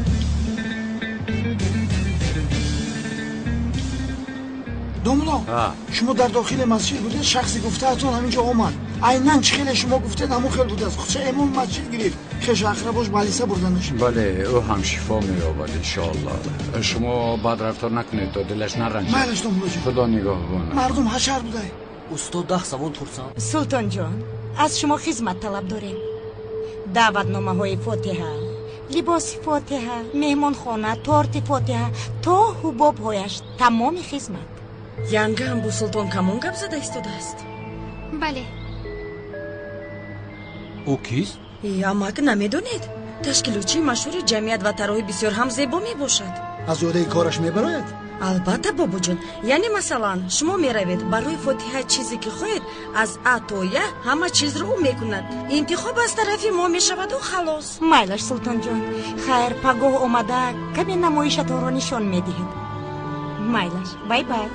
داملا شما در داخل مسجد بودید شخصی گفته اتون همینجا آمد عیناً چه خیلی شما گفتید همون خیلی بوده است خودش امام مسجد گرفت خش اقرباش بالیسه بردنش بله او هم شفا می‌یابد انشاءالله شما بد رفتار نکنید تا دلش نرنجه مالش داملا جان خدا نگاه کنه مردم حشر بوده устод 10 савол пурсам سلطان جان از شما خدمت طلب داریم دعوتنامه‌های فاتحه لباس فاتحه مهمانخانه تورت فاتحه تا حباب‌هایش تمام خدمت янгам бу султон камон гап зада истодааст бале ӯ кист амак намедонед ташкилотчии машҳури ҷамъият ва тароҳи бисёр ҳам зебо мебошад از یاده کارش میبراید албатта бобоҷон яъне масалан шумо меравед барои фотиҳа чизе ки хоҳед аз а то я ҳама чизро ӯ мекунад интихоб аз тарафи мо мешаваду халос майлаш султон ҷон хайр пагоҳ омада каме намоишатонро нишон медиҳед майлаш бай бай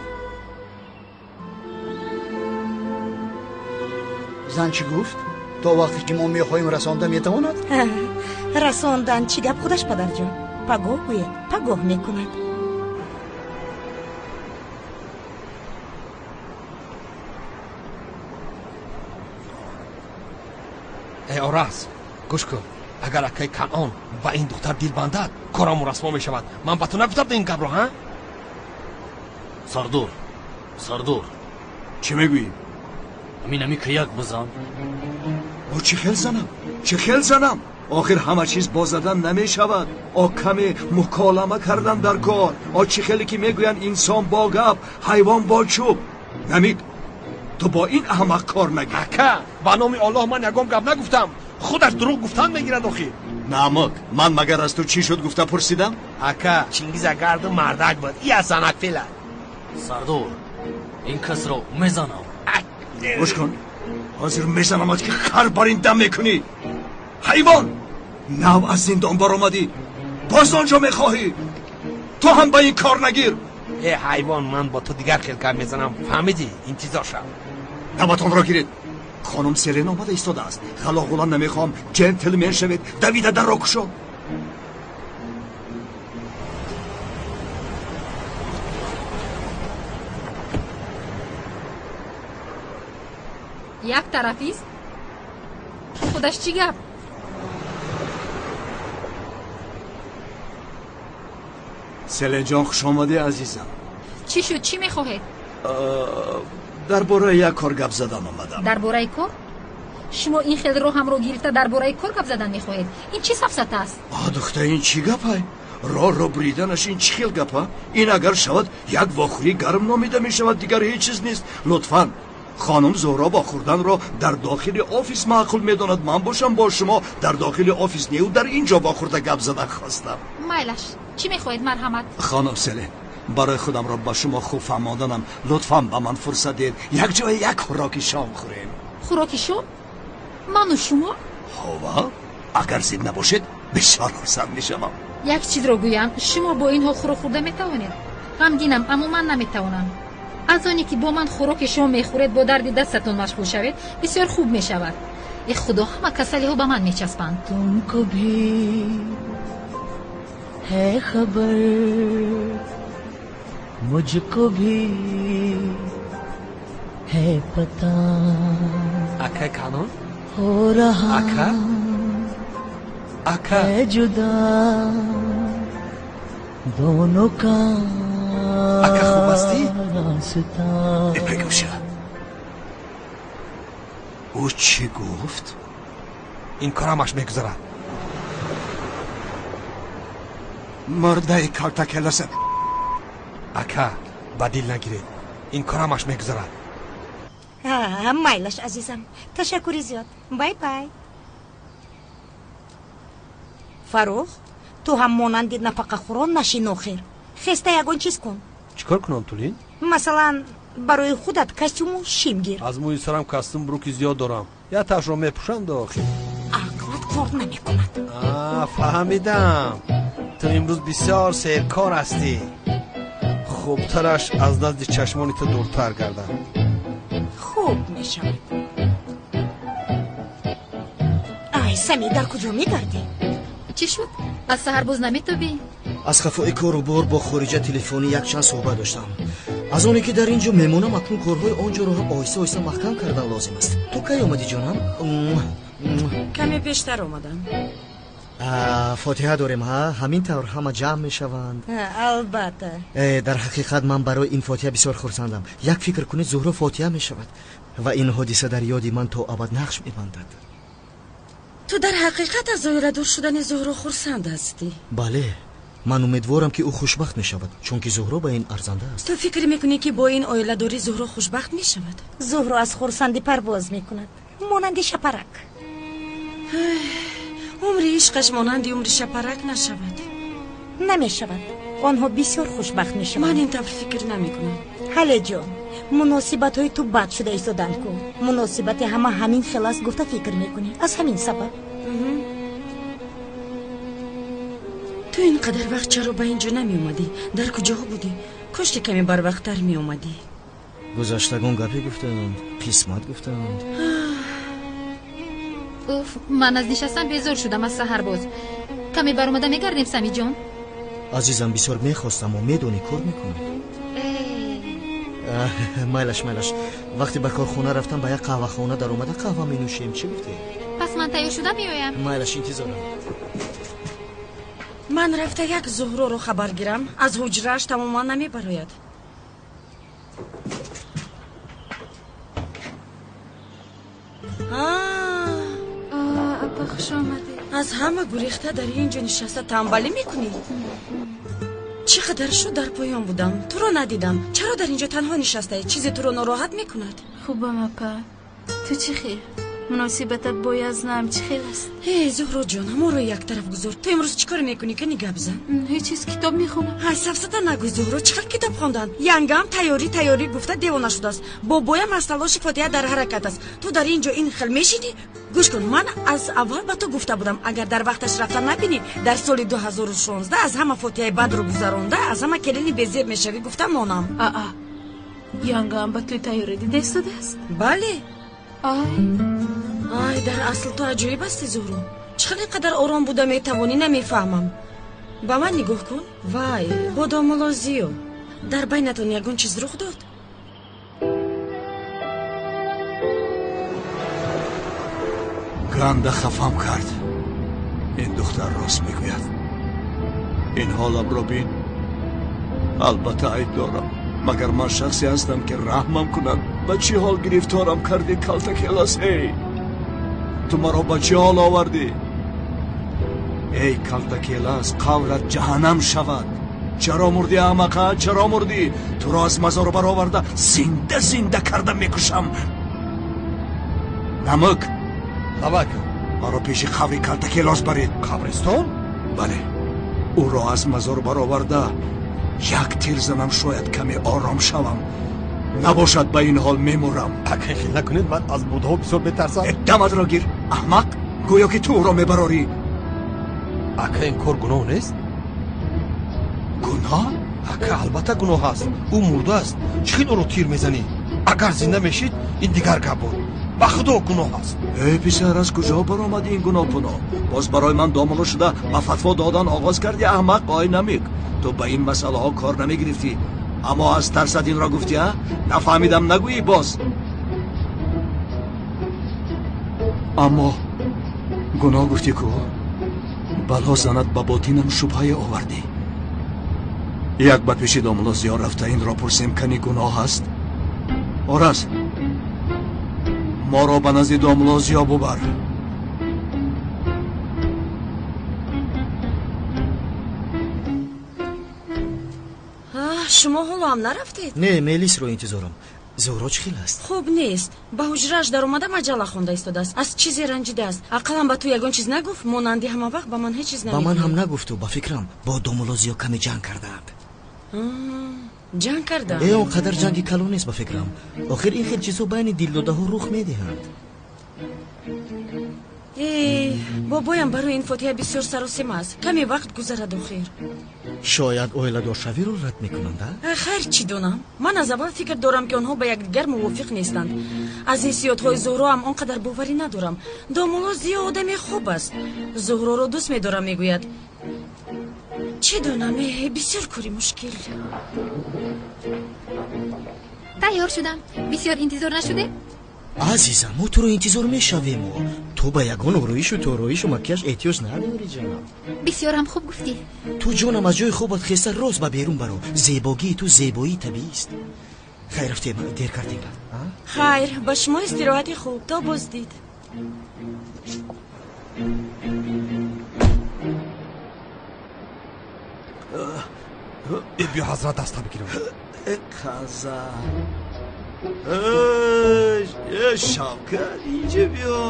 زن چی گفت؟ تا وقتی که ما میخواهیم رسانده میتواند؟ расондан чӣ гап худаш падарҷон пагоҳ гӯед пагоҳ мекунад ای آرز گوش کن اگر اکای کنعان با این دختر دل بندد کارمون رسوا می شود من با تو نگفتم این گپ رو ها сардор چی میگویی؟ минами кияк бизан او چه خیل زنم چه خیل زنم آخر همه چیز با زدن نمی شود کمی مکالمه کردن در کار چه خیلی که میگوین انسان با گپ حیوان با چوب نمید تو با این احمق کار نگیر اکا با نام الله من یگام گپ نگفتم خودش دروغ گفتن میگیرد آخی نمک من مگر از تو چی شد گفته پرسیدم اکا چینگیز گرد مردک بود ای از زنک فیلد сардор ин касро мезанам گوش کن حاضر میزنمت که خر بر این دم میکنی حیوان نو از زندان بر آمدی باز آنجا میخواهی تو هم با این کار نگیر ای حیوان من با تو دیگر خلکم میزنم فهمیدی انتظار شد نواتان را گیرید خانم سرین آمده ایستاده است غلاغولا نمیخوام جنتلمن شوید دویده در را کشو як тарафист худаш чӣ гап سلین جان خوش آمدی عزیزم чӣ шуд чӣ мехоҳед در باره یک کار گپ زدن آمدم дар бораи кор шумо ин хел роҳамро гирифта дар бораи кор гап задан мехоҳед ин чӣ сафсата аст دختر این چی گپه را بریدنش این چی خیل گپه این اگر شود یک واخوری گرم نامیده می شود دیگر هیچ چیز نیست لطفاً خانم زهرا با خوردن را در داخل آفیس معقول میداند من باشم با شما در داخل آفیس نیو در اینجا با خورده گپ زدن خواستم майлаш чӣ мехоҳед марҳамат خانم سلین برای خودم را با شما خوب فهماندنم لطفاً با من فرصت دید یک جای یک خوراکی شام خوریم خوراки шом ману шумо هوا اگر زید نباشید بسیار خرسند میشم як чизро гӯям шумо бо инҳо хӯрок хӯрда метавонед ғамгинам аммо ман наметавонам аз оне ки бо ман хӯроки шумо мехӯред бо дарди дастатон машғул шавед бисёр хуб мешавад ای خدا همه کسلی ها به من میچسبند. तुमको भी है खबर मुझको भी है पता اکه کانون हो रहा اکه اکه है जुदा दोनों का اکه خوب هستی؟ रास्ता بگوشه او چی گفت؟ این کارمش میگذرد. مرده کارتا کلاس اکه بدیل نگیرید، این کارمش میگذرد. مایلش عزیزم، تشکری زیاد. بای بای. فاروق، تو هم مانند نفقه خوران نشی نوخیر. خسته یگون چیز کن. چیکار کنم تولین؟ مثلا برای خودت کاستیوم شیم گیر. از موی سرم کاستوم بروکی زیاد دارم. یا تاش رو میپوشم داخل. عقلت کار نمیکند. فهمیدم. تو امروز بسیار سیرکار هستی. خوبترش از نزد چشمانی تو دورتر گردم. خوب میشود. ای سمی در کجا میگردی؟ چی شد؟ از سحر باز نمیتوبی؟ از خفای کار و بار با خارجه تلفنی یک چند صحبت داشتم. از اونی که در اینجا میمونم اکنون کارهای آنجا رو هم آیسته آیسته محکم کردن لازم است. تو کی آمدی جانم؟ کمی پیشتر آمدم. فاتحه داریم ها، همین طور همه جمع میشوند. البته. در حقیقت من برای این فاتحه بسیار خرسندم. یک فکر کنید زهره فاتحه میشود و این حادثه در یادی من تا ابد نقش میبندد. تو در حقیقت از زهره دور شدن زهره خرسند هستی؟ بله، من امیدوارم که او خوشبخت میشود چون که زهره به این ارزنده است. تو فکر میکنی که با این اویله داری زهره خوشبخت میشود؟ زهره از خرسندی پرواز میکند مانند شپرک. عمر عشقش مانند عمر شپرک نشود. نمیشود. آنها بسیار خوشبخت میشوند. من این طور فکر نمیکنم. حاله جان، مناسبت های تو بد شده ایستادن کن. مناسبت همین خلاص گفته فکر میکنی. از همین سبب تو اینقدر وقت چرا به اینجا نمی اومدی؟ در کجا بودی؟ کاش که کمی بر وقت تر می اومدی. گذشتگان گپی گفتند، قسمت گفتند. من از نشستن بیزار شدم از سحر باز. کمی بر اومده میگردیم سمی جان. عزیزم بسیار میخواستم و میدونی کار میکنم. مایلش وقتی به کارخونه رفتم به یک قهوه خانه در اومده قهوه می نوشیم. چی گفتی؟ پس من تیار شدم میایم. مایلش انتظارم. من رفته یک زهره رو خبر گیرم. از حجرهش تماما نمی براید. خوش آمدی. از همه گریخته در اینجا نشسته تنبلی میکنی؟ چقدر شد در پایان بودم تو رو ندیدم. چرا در اینجا تنها نشسته؟ چیزی تو رو ناراحت میکند؟ خوبم اکا. تو چی خیر؟ مناسبتت با یزنم چی خیر است؟ هی زهرا جان، ما رو یک طرف گذار. تو امروز چیکار میکنی که نگه بزن؟ هیچ چیز، کتاب میخونم. های سفسطه نگو زهرا، چقدر کتاب خواندن؟ ینگم تیاری گفته دیوانه شده است. بابایم از تلاش فاتحه در حرکت است. تو در اینجا این خل میشینی؟ گوش کن، من از اول به تو گفته بودم اگر در وقتش رفتن نبینی در سال 2016 از همه فاتحه بد رو گذرانده، از همه کلینی بی‌زیب میشوی. گفتم مانم. ینگم به تو تیاری دیده ایستاده است؟ بله. آی در اصل تو عجیب هستی زهرا. چقدر آرام بوده میتوانی نمیفهمم. با من نگاه کن. وای بادامولازیو، در بینتون یگون چیز رخ داد؟ گنده خفم کرد. این دختر راست میگوید. این حالم رو بین. البته عیب دارم، مگر من شخصی هستم که رحمم کنند. به چی حال گرفتارم کردی کالتا کلاس؟ ای تو مرا به چی حال آوردی؟ ای کالتا کلاس، قولت جهنم شود. چرا مردی احمقه؟ چرا مردی؟ تو را از مزار برآورده زنده کرده میکشم. نمک مرا پیش قبر کالتا کلاس برید. قبرستان؟ بله، او را از مزار برآورده یک تیر زنم، شاید کمی آرام شوم. نباشد به این حال میمورم. اگه خیلی نکنید من از بودها بسیار بترسم. دمت را گیر احمق، گویا که تو او را میبراری. اگه این کار گناه نیست؟ گناه؟ اگه البته گناه است. او مرده است، چخیل او رو تیر میزنی؟ اگر زنده میشید این دیگر گپ بود. ба худо гуноҳ аст. эй писар, аз куҷо баромади ин гуноҳ пуно? боз барои ман домуло шуда ба фатво додан оғоз кардӣ? аҳмақ ой намик, ту ба ин масъалаҳо кор намегирифтӣ, аммо аз тарсад инро гуфтӣ? нафаҳмидам нагӯӣ боз. аммо гуноҳ гуфтӣ ку? бало занат ба ботинам шубҳае овардӣ. як ба пеши домуло зиё рафта инро пурсем кани гуноҳ аст? ораз, моро ба назди домуло зиё бубар. шумо ҳоло ҳам нарафтед? не, мелисро интизорам. зӯҳро чӣ хел аст? хуб нест. ба ҳуҷрааш даромада маҷалла хонда истодааст. аз чизе ранҷидааст. ақаллан ба ту ягон чиз нагуфт? монанди ҳама вақт ба ман ҳеҷ чиз намегӯяд. ба ман ҳам нагуфту. ба фикрам бо домуло зиё каме ҷанг кардаанд. ҷанг кардаанд? он қадар ҷанги калон нест ба фикрам. охир ин хел чизҳо байни дилдодаҳо рух медиҳанд. бобоям барои ин фотиҳа бисёр саросим аст. каме вақт гузарад охир. шояд оиладоршавиро рад мекунанд? хайр чӣ донам. ман аз аввал фикр дорам ки онҳо ба якдигар мувофиқ нестанд. аз ҳиссиётҳои зӯҳро ҳам он қадар боварӣ надорам. домуло зиё одами хуб аст. зӯҳроро дӯст медорам мегӯяд. чӣ донам, бисёр кори мушкил. тайёр шудам. бисёр интизор нашуде? азизам, мо туро интизор мешавем. ту ба ягон ороишу тороишу макияж эҳтиёҷ надорӣ ҷанам. бисёрам хуб гуфтӣ. ту ҷонам аз ҷои хобат хеста рост ба берун баро. зебогии ту зебоии табиист. хайр рафтем, дер кардем. хайр, ба шумо истироҳати хуб. то боздид. биё ҳазрат дастам бигирам. қаза шавкат, инҷа биё.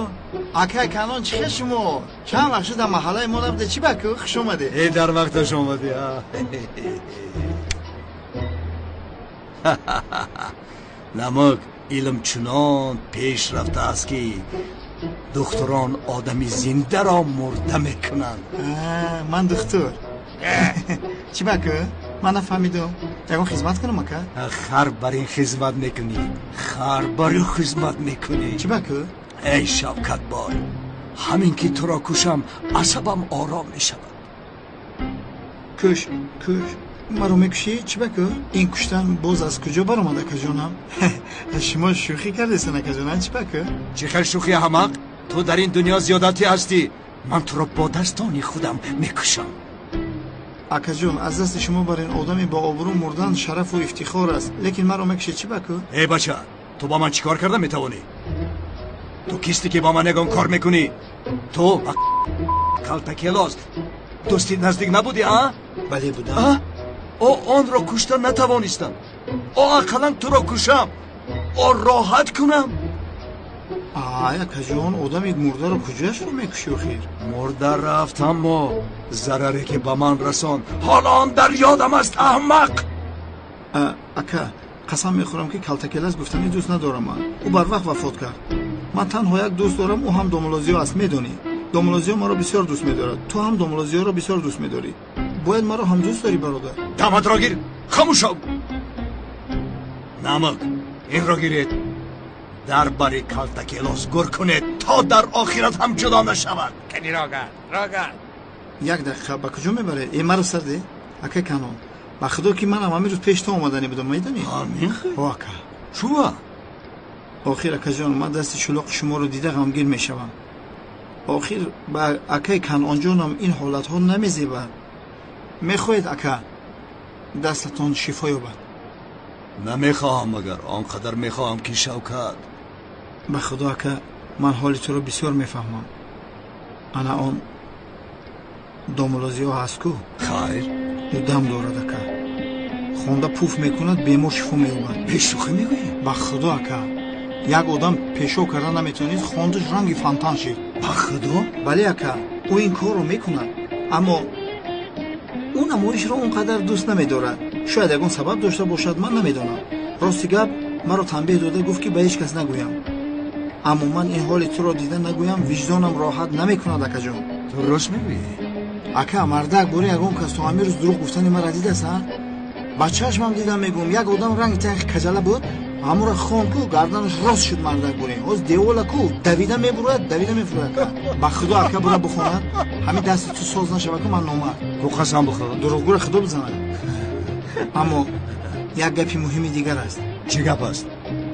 акай канон чӣ хел шумо? чанд вақт шуда маҳаллаи мо рафта? чӣ баку хуш омадӣ? дар вақташ омадӣ. намак илм чунон пеш рафтааст ки духтурон одами зиндаро мурда мекунанд. ман духтур? чӣ баку? ман нафаҳмидам. ягон хизмат кунам ака? хар бар ин хизмат мекунӣ. хар бар ин хизмат мекунӣ. чӣ баку? эй шавкатбой, ҳамин ки туро кушам асабам ором мешавад. куш маро мекушӣ? чӣ баку? ин куштан боз аз куҷо баромад акаҷонам? шумо шӯхӣ кардесан акаҷонам? чӣ баку? чӣ хел шӯхӣ ҳамақ? ту дар ин дунё зиёдатӣ ҳастӣ. ман туро бо дастони худам мекушам. акаҷон, аз дасти шумо бар ин одами ба обрӯ мурдан шарафу ифтихор аст, лекин маро мекушед. чӣ баку? бача, ту ба ман чӣ кор карда метавонӣ? ту кисти ки ба ман ягон кор мекунӣ? ту калтакелос дӯсти наздик набудӣ? бале будам. онро кушта натавонистам. ақаллан туро кушам, роҳат кунам. акаҷон, одами мурдаро куҷояшро мекушӣ охир? мурда рафт, аммо зараре ки ба ман расон ҳоло он дар ёдам аст. аҳмақ. ака, қасам мехӯрам ки калтакелас гуфтани дӯст надорам. ӯ барвақт вафот кард. ман танҳо як дӯст дорам, ӯ ҳам домулозиё аст. медонӣ, домулозиё маро бисёр дӯст медорад. ту ҳам домулозиёро бисёр дӯст медорӣ. бояд маро ҳам дӯст дорӣ бародар. даматро гир. хамӯш шав. намак инро гиред. дар бари калтакелос гур кунед то дар охират ҳам ҷудо нашавад. кани роган як дақиқа, ба куҷо мебаред? маро сарде? ака канон, ба худо ки манам амирӯз пеш то омаданӣ будам, медонӣ? ҳамин хел? ака чува? охир акаҷон, ман дасти шулоқи шуморо дида ғамгин мешавам. охир ба акай канонҷонам ин ҳолатҳо намезебад. мехоҳед ака дастатон шифо ёбад? намехоҳам, магар он қадар мехоҳам ки шавкат. ба худо ака, ман ҳоли туро бисёр мефаҳмам. ана он домулозиё ҳаст ку? хайр, ӯ дам дорад ака. хонда пуф мекунад, бемор шифо меёбад. бешӯхӣ мегӯӣ? ба худо ака, як одам пешоб карда наметавонид, хондаш ранги фонтан шид. ба худо? бале ака, ӯ ин корро мекунад, аммо ӯ намоишро он қадар дӯст намедорад. шояд ягон сабаб дошта бошад, ман намедонам. рости гап, маро танбеҳ дода гуфт ки ба ҳеҷ кас нагӯям. аммо ман ин ҳоли туро дида нагӯям, виҷдонам роҳат намекунад акаҷон. ту рост мегӯӣ? ака, мардак бори ягон кас то ҳамин рӯз дурӯғ гуфтани мара дидаса? ба чашмам дидам мегӯям, як одам ранги танхи каҷала буд, амура хон ку гарданаш рост шуд мардак бурин оз девола ку давида мебурад давида мефурад ба худо ака бура бухонад ҳамин дасти ту соз нашава ку ман номар ку қасам бихӯр дурӯғгӯра худо бизанад аммо як гапи муҳими дигар аст чӣ гап аст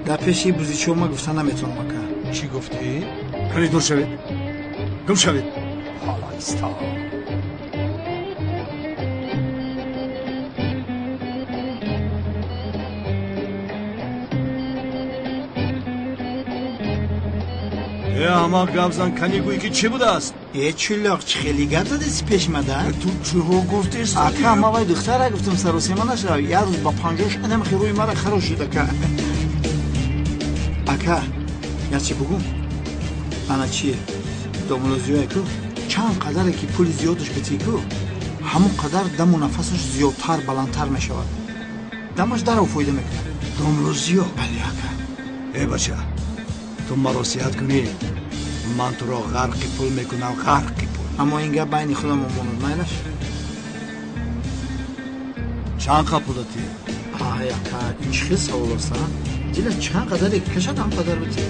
гапеши бузичо ма гуфта наметавонам ака чӣ гуфтӣ кани дур шавед гум шавед ҳоло исто амак гапзан кани гӯй ки чӣ будааст чӯлоқ чӣ хеле гап задеси пешмада ту чӯҳо гуфтест ака ма вай духтара гуфтам саросема нашав як рӯз ба 50 адамхи рӯи мара харош шуд ака ака ячи бугум ана чи домлозиёе ку чанд қадаре ки пули зиёдаш битӣ ку ҳамон қадар даму нафасаш зиёдтар баландтар мешавад дамаш даров фоида мекунад домлозиё бале ака бача ту маро сиҳат кунӣ ман туро ғарқи пул мекунам ғарқи пул аммо ин гап байни худамон монад майлаш чанд қа пулати ай ака ин чӣ хел савол аст дила чанд қадаре кашад ҳам қадар битӣ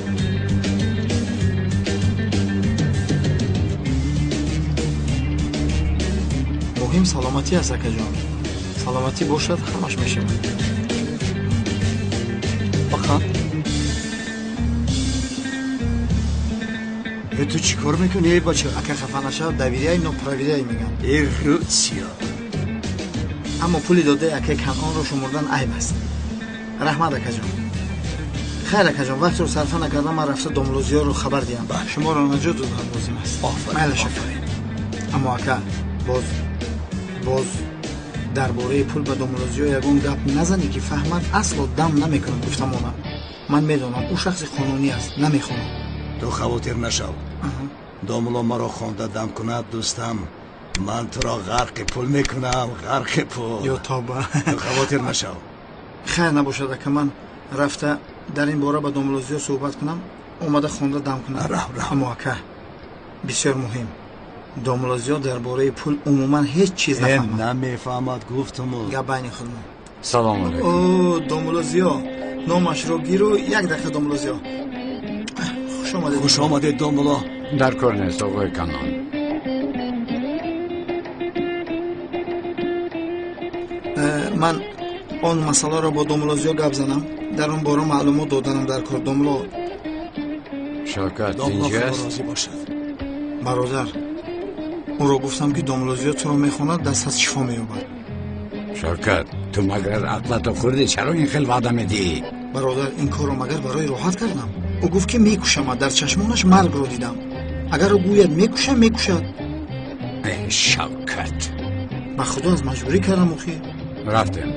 муҳим саломатӣ аст акаҷон саломатӣ бошад ҳамаш мешавад фақат ту чӣ кор мекунӣ бача ака хафа нашав давирияй но проверяй мегам ирутсиё аммо пули додаи акаи канонро шумурдан айб аст раҳмат акаҷон хайр акаҷон вақтро сарфа накардам ман рафта домлозиёро хабар диҳам шуморо наҷот додам лозим аст майлаш ака аммо ака боз дар бораи пул ба домлозиё ягон гап назанӣ ки фаҳмад асло дам намекунад гуфтамонам ман медонам ӯ шахси қонунӣ аст намехонам ту хавотир нашав домло маро хонда дам кунад дӯстам ман туро ғарқи пул мекунам ғарқи пул ё тоба ту хавотир нашав хайр набошад ака ман рафта дар ин бора ба домлозиё суҳбат кунам омада хонда дам кунам аммо ака бисёр муҳим домлозиё дар бораи пул умуман ҳеҷ чиз нафаҳмад намефаҳмад гуфтуму гап байни худмон салом алейкум о домлозиё номашро гиру як дақиқа домлозиё хуш омадед домло дар кор нест оғои канон ман он масъаларо бо домлозиё гап занам дар он бора маълумот доданам дар кор домло шавкат инҷаст бародар ӯро гуфтам ки домлозиё туро мехонад дастат шифо меёбад шавкат ту магар ақлату хурдӣ чаро ин хел ваъда медиҳӣ бародар ин корро магар барои роҳат кардам ӯ гуфт ки мекушамад дар чашмонаш маргро дидам агар ӯ гӯяд мекушам мекушад шавкат ба худо аз маҷбурӣ кардам охир рафтем